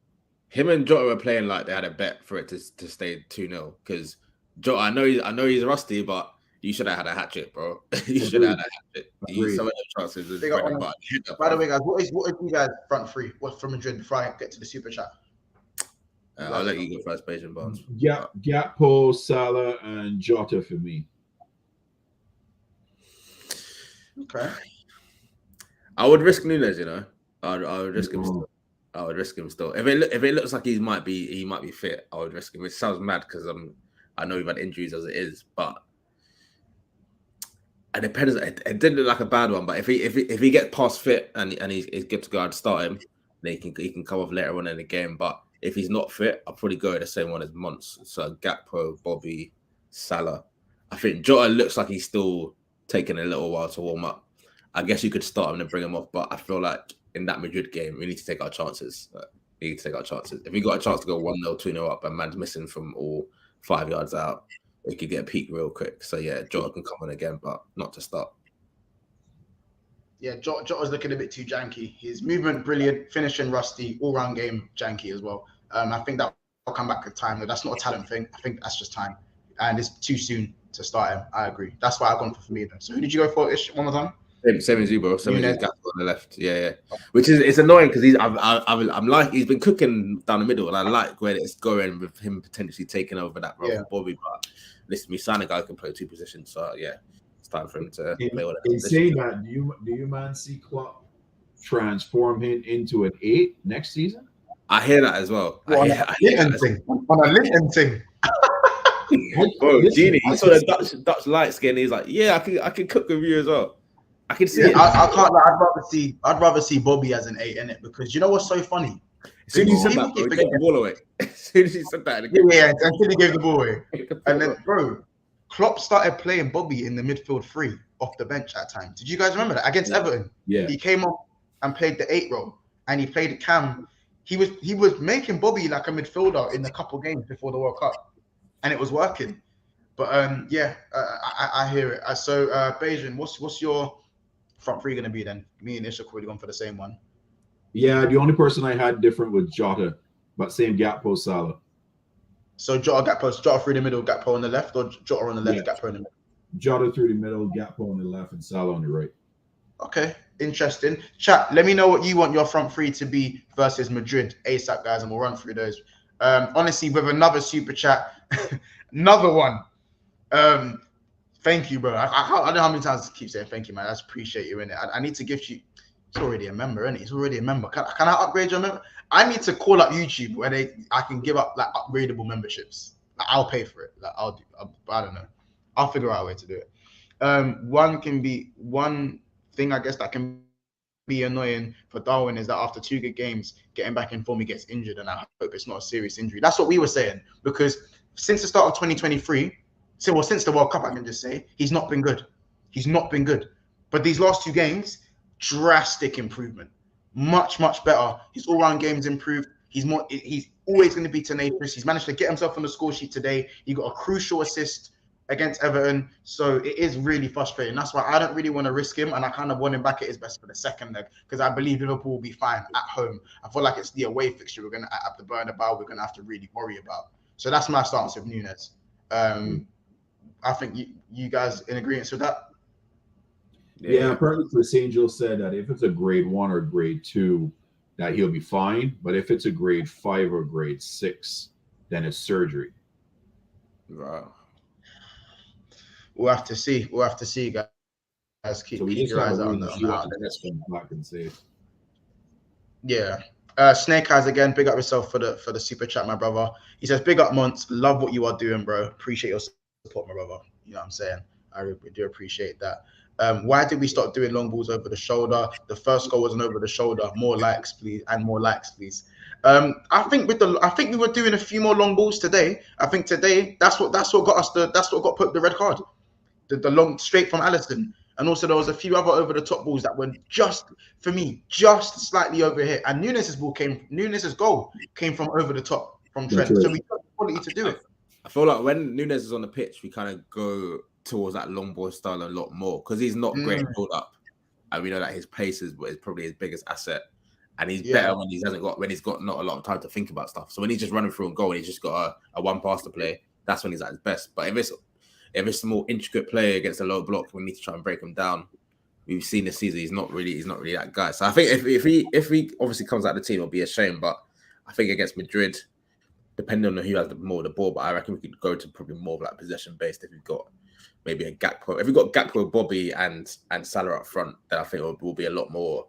Speaker 3: Him and Jota were playing like they had a bet for it to stay 2-0. Because Jota, I know he's rusty, but you should have had a hat trick, bro. You should have had a hat trick. Some of the chances was bread and butter.
Speaker 1: By the way, guys, what is you guys front three? What's from Madrid before I get to the super chat?
Speaker 3: I'll let you go first, Beijing Barnes.
Speaker 4: Yeah, Gakpo, Salah, and Jota for me.
Speaker 1: Okay.
Speaker 3: I would risk Nunez, you know. I would risk him still. I would risk him still. If it looks like he might be fit, I would risk him. Which sounds mad because I know we've had injuries as it is, but it depends. It didn't look like a bad one, but if he gets past fit and he's good to go, I'd start him. Then he can come off later on in the game. But if he's not fit, I'll probably go with the same one as Mons. So Gakpo, Bobby, Salah. I think Jota looks like he's still taking a little while to warm up. I guess you could start him and bring him off, but I feel like in that Madrid game, we need to take our chances. If we got a chance to go 1-0, 2-0 up, and man's missing from all 5 yards out, we could get a peak real quick. So yeah, Jota can come on again, but not to start.
Speaker 1: Yeah, Jota's looking a bit too janky. His movement brilliant, finishing rusty, all-round game janky as well. I think that will come back with time. But that's not a talent thing. I think that's just time, and it's too soon to start him. I agree. That's why I've gone for Firmino. So who did you go for? Ish, one more time.
Speaker 3: Same as you, bro. Same as Gakpo on the left. Yeah. Which is it's annoying because I'm like he's been cooking down the middle, and I like where it's going with him potentially taking over that role for Bobby. But listen, we signed a guy who can play 2 positions, so yeah, it's time for him to play whatever.
Speaker 4: In saying that, do you man see Klopp transform him into an 8 next season?
Speaker 3: I hear that as well.
Speaker 1: On a Linton thing.
Speaker 3: Bro, Genie, he saw the Dutch light skin. He's like, yeah, I can cook with you as well. I can see it.
Speaker 1: I can't. I'd rather see Bobby as an 8 in it because you know what's so funny.
Speaker 3: As soon as you said that, bro, he gave the ball away. As soon as you said that,
Speaker 1: until he gave the ball away, and then bro, Klopp started playing Bobby in the midfield 3 off the bench at times. Did you guys remember that against Everton?
Speaker 4: Yeah,
Speaker 1: he came on and played the 8 role, and he played the cam. He was making Bobby like a midfielder in a couple games before the World Cup, and it was working. But I hear it. So Beijing, what's your front 3 going to be then? Me and Ish have already gone for the same one.
Speaker 4: Yeah, the only person I had different was Jota, but same Gakpo, Salah.
Speaker 1: So Jota through the middle, Gakpo on the left, or Jota on the left, Gakpo in the middle?
Speaker 4: Jota through the middle, Gakpo on the left, and Salah on the right.
Speaker 1: Okay, interesting. Chat, let me know what you want your front 3 to be versus Madrid ASAP, guys, and we'll run through those. Honestly, with another super chat, another one. Thank you, bro. I don't know how many times I keep saying thank you, man. I just appreciate you in it. I need to gift you. It's already a member, isn't it? It's already a member. Can I upgrade your member? I need to call up YouTube where I can give up like upgradable memberships. Like, I'll pay for it. Like I don't know. I'll figure out a way to do it. One thing I guess that can be annoying for Darwin is that after 2 good games, getting back in form, he gets injured, and I hope it's not a serious injury. That's what we were saying, because since the start of 2023, since the World Cup, I can just say he's not been good. He's not been good. But these last 2 games, drastic improvement. Much better. His all-round game's improved. He's always going to be tenacious. He's managed to get himself on the score sheet today. He got a crucial assist against Everton. So it is really frustrating. That's why I don't really want to risk him, and I kind of want him back at his best for the second leg, because I believe Liverpool will be fine at home. I feel like it's the away fixture we're going to have to burn about. We're going to have to really worry about. So that's my stance with Nunez. I think you guys in agreement with that?
Speaker 4: Yeah, apparently Chris Angel said that if it's a grade 1 or grade 2, that he'll be fine. But if it's a grade 5 or grade 6, then it's surgery.
Speaker 3: Wow.
Speaker 1: We'll have to see. Guys. Keep your eyes out on that. Yeah. Snake Eyes again. Big up yourself for the super chat, my brother. He says, "Big up, Mons. Love what you are doing, bro. Appreciate your support, my brother." You know what I'm saying? I really do appreciate that. Why did we start doing long balls over the shoulder? The first goal wasn't over the shoulder. More likes, please, and more likes, please. I think we were doing a few more long balls today. I think today that's what got put the red card. The long straight from Alisson. And also there was a few other over the top balls that were just slightly over here. And Nunez's goal came from over the top from Trent. So quality to do it.
Speaker 3: I feel like when Nunez is on the pitch, we kind of go towards that long ball style a lot more because he's not great build up, and we know that his pace is probably his biggest asset, and he's better when he's got not a lot of time to think about stuff. So when he's just running through and goal, and he's just got a one pass to play. That's when he's at his best. But if it's a more intricate play against a low block, we need to try and break him down. We've seen this season he's not really that guy. So I think if he obviously comes out of the team, it'll be a shame. But I think against Madrid, depending on who has more of the ball, but I reckon we could go to probably more of like possession based if we've got maybe a Gakpo. If we've got Gakpo, Bobby, and Salah up front, then I think it will be a lot more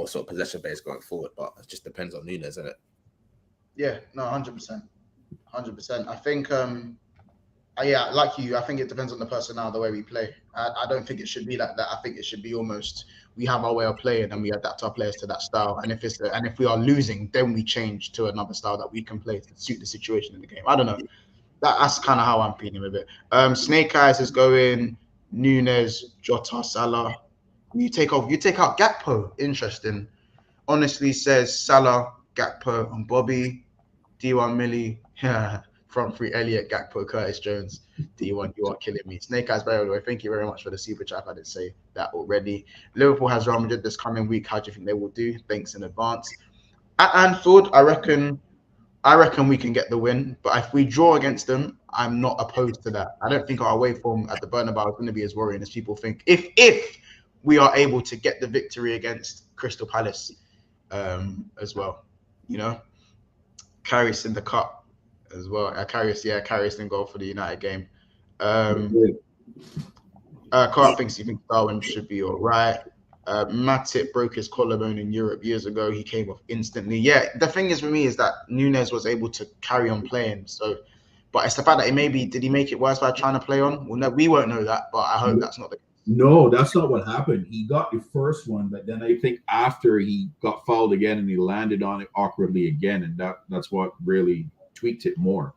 Speaker 3: sort of possession based going forward. But it just depends on Nunez, isn't it?
Speaker 1: Yeah, no, 100%. I think, like you, I think it depends on the personnel, the way we play. I don't think it should be like that. I think it should be almost we have our way of playing and we adapt our players to that style. And if we are losing, then we change to another style that we can play to suit the situation in the game. I don't know. That's kind of how I'm feeling with it. Snake Eyes is going Nunez, Jota, Salah. You take out Gakpo. Interesting. Honestly says Salah, Gakpo, and Bobby. D1 Millie. Front three, Elliot, Gakpo, Curtis Jones. D1, you are killing me. Snake Eyes, by the way, thank you very much for the super chat. I didn't say that already. Liverpool has Real Madrid this coming week. How do you think they will do? Thanks in advance. At Anfield, I reckon we can get the win. But if we draw against them, I'm not opposed to that. I don't think our away form at the Bernabeu is going to be as worrying as people think. If we are able to get the victory against Crystal Palace as well, you know, Karius in the cup as well. Karius in goal for the United game. Carl thinks Darwin should be all right. Matip broke his collarbone in Europe years ago. He came off instantly. Yeah, the thing is with me is that Nunez was able to carry on playing. So, but it's the fact that did he make it worse by trying to play on? Well, no, we won't know that, but I hope that's not the case.
Speaker 4: No, that's not what happened. He got the first one, but then I think after he got fouled again and he landed on it awkwardly again, and that's what really tweaked it more.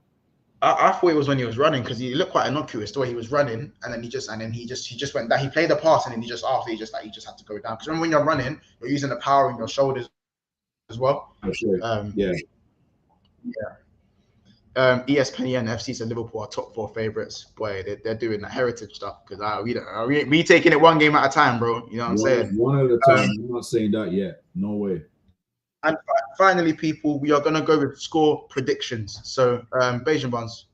Speaker 1: I thought it was when he was running because he looked quite innocuous the way he was running, and then he just went that he played the pass and then he just had to go down. Because remember when you're running, you're using the power in your shoulders as well.
Speaker 4: Sure.
Speaker 1: ESPN FC said Liverpool are top 4 favorites. Boy, they're doing the heritage stuff because we taking it one game at a time, bro. You know what I'm saying?
Speaker 4: One at a time. I'm not saying that yet. No way.
Speaker 1: And finally, people, we are going to go with score predictions. So, Beijing Bonds,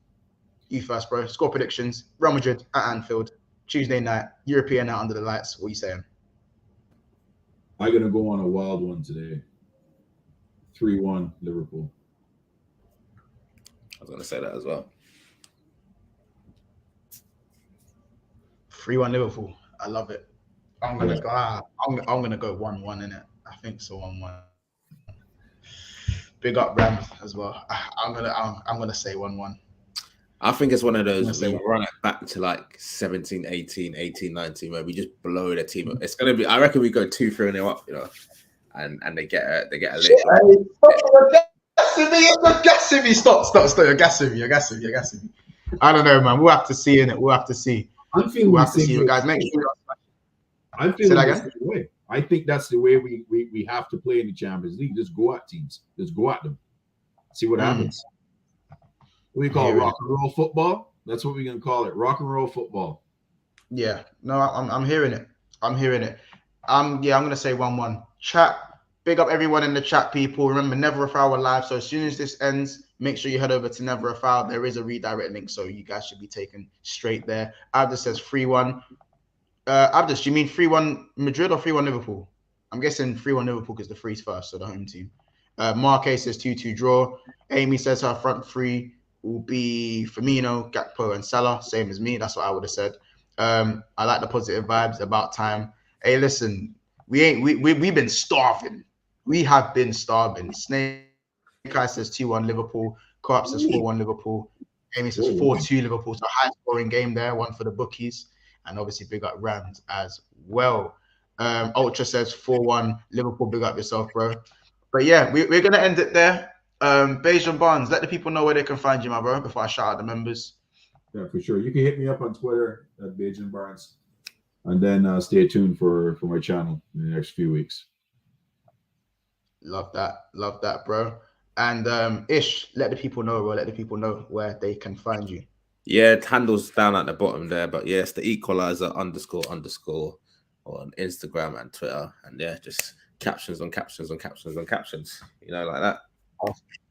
Speaker 1: you first, bro. Score predictions. Real Madrid at Anfield, Tuesday night, European night under the lights. What are you saying?
Speaker 4: I'm going to go on a wild one today. 3-1 Liverpool.
Speaker 3: I was going to say that as well.
Speaker 1: 3-1 Liverpool. I love it. I'm going to go 1-1 in it. I think so, 1-1. Big up Rams as well. I'm gonna say 1-1.
Speaker 3: I think it's one of those we run it back to like 17, 18, 19, where we just blow the team up. It's gonna be. I reckon we go 2-3-0 up, you know, and they get a lick.
Speaker 1: You're gassing me. Stop. You're gassing me. I don't know, man. We'll have to see in it. We'll have to see.
Speaker 4: I'm feeling
Speaker 1: we'll have to see you guys. Make sure.
Speaker 4: I'm feeling the same way. I think that's the way we have to play in the Champions League. Just go at teams. Just go at them. See what happens. What do you call it? Rock and roll football? That's what we're going to call it. Rock and roll football.
Speaker 1: Yeah. No, I'm hearing it. I'm going to say 1-1. Chat. Big up everyone in the chat, people. Remember, Never a Foul live. So as soon as this ends, make sure you head over to Never a Foul. There is a redirect link, so you guys should be taken straight there. Abdus says 3-1. Abdus, do you mean 3-1 Madrid or 3-1 Liverpool? I'm guessing 3-1 Liverpool because the three's first, so the home team. Marque says 2-2 draw. Amy says her front three will be Firmino, Gakpo, and Salah, same as me. That's what I would have said. I like the positive vibes. About time. Hey, listen, we've been starving. We have been starving. Snake Eye says 2-1 Liverpool. Co-op says 4-1 Liverpool. Amy says 4-2 Liverpool. So high scoring game there, one for the bookies. And obviously big up Rams as well. Ultra says 4-1 Liverpool. Big up yourself, bro. But yeah, we're going to end it there. Beijing Barnes, let the people know where they can find you, my bro, before I shout out the members.
Speaker 4: Yeah, for sure. You can hit me up on Twitter at Beijing Barnes. And then stay tuned for my channel in the next few weeks.
Speaker 1: Love that, bro. And Ish, let the people know, bro. Let the people know where they can find you.
Speaker 3: Yeah, handles down at the bottom there, but yes, the equalizer _ on Instagram and Twitter, and yeah, just captions on captions on captions on captions, like that.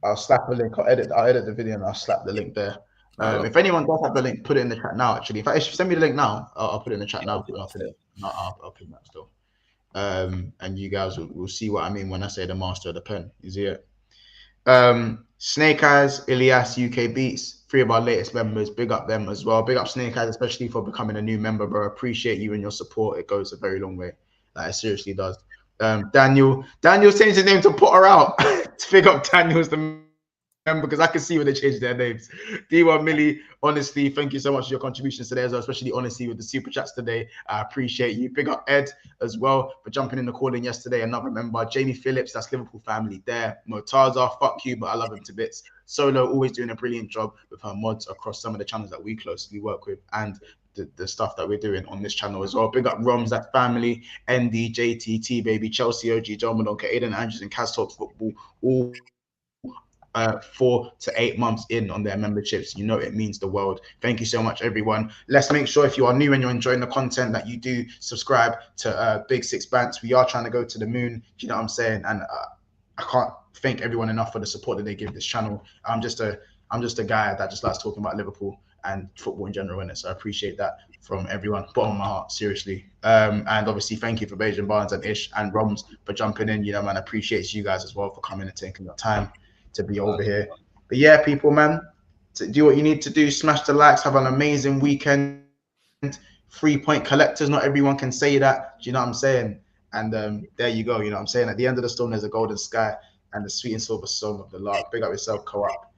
Speaker 1: I'll slap the link. I'll edit the video and I'll slap the link there. If anyone does have the link, put it in the chat now. Actually, if you send me the link now, I'll put it in the chat now. I'll put that still. And you guys will see what I mean when I say the master of the pen. You see it? Snake Eyes, Ilyas, UK Beats, 3 of our latest members. Big up them as well. Big up Snake Eyes, especially for becoming a new member, bro. Appreciate you and your support. It goes a very long way. Like, it seriously does. Daniel changed his name to Potter Out. Big up Daniel's the member, because I can see when they change their names. D1 Millie, honestly, thank you so much for your contributions today as well, especially honestly with the super chats today. I appreciate you. Big up Ed as well for jumping in the calling yesterday. Another member, Jamie Phillips, that's Liverpool family there. Motaza, fuck you, but I love him to bits. Solo, always doing a brilliant job with her mods across some of the channels that we closely work with, and the stuff that we're doing on this channel as well. Big up Roms, that family, ND, JT, T-Baby, Chelsea, OG, John Malonka, Aiden Andrews, and Cas Talk Football, all 4 to 8 months in on their memberships. You know it means the world. Thank you so much, everyone. Let's make sure if you are new and you're enjoying the content that you do subscribe to Big Six Bants. We are trying to go to the moon. Do you know what I'm saying? And I can't thank everyone enough for the support that they give this channel. I'm just a guy that just likes talking about Liverpool and football in general, and so I appreciate that from everyone, bottom of my heart, seriously. And obviously, thank you for Bajan Barnes and Ish and Roms for jumping in. You know, man, I appreciate you guys as well for coming and taking your time to be over here. But yeah, people, man, to do what you need to do. Smash the likes. Have an amazing weekend. 3-point collectors. Not everyone can say that. Do you know what I'm saying? And there you go. You know what I'm saying? At the end of the storm, there's a golden sky and the sweet and silver song of the lark. Big up yourself, Co-op.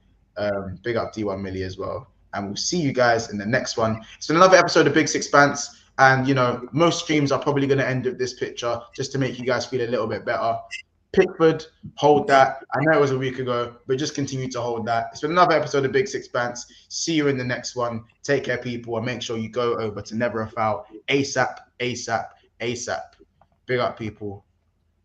Speaker 1: Big up D1 Millie as well. And we'll see you guys in the next one. It's been another episode of Big Six Bants. And, you know, most streams are probably going to end with this picture just to make you guys feel a little bit better. Pickford, hold that. I know it was a week ago, but just continue to hold that. It's been another episode of Big Six Bants. See you in the next one. Take care, people, and make sure you go over to Never a Foul ASAP, ASAP, ASAP. Big up, people.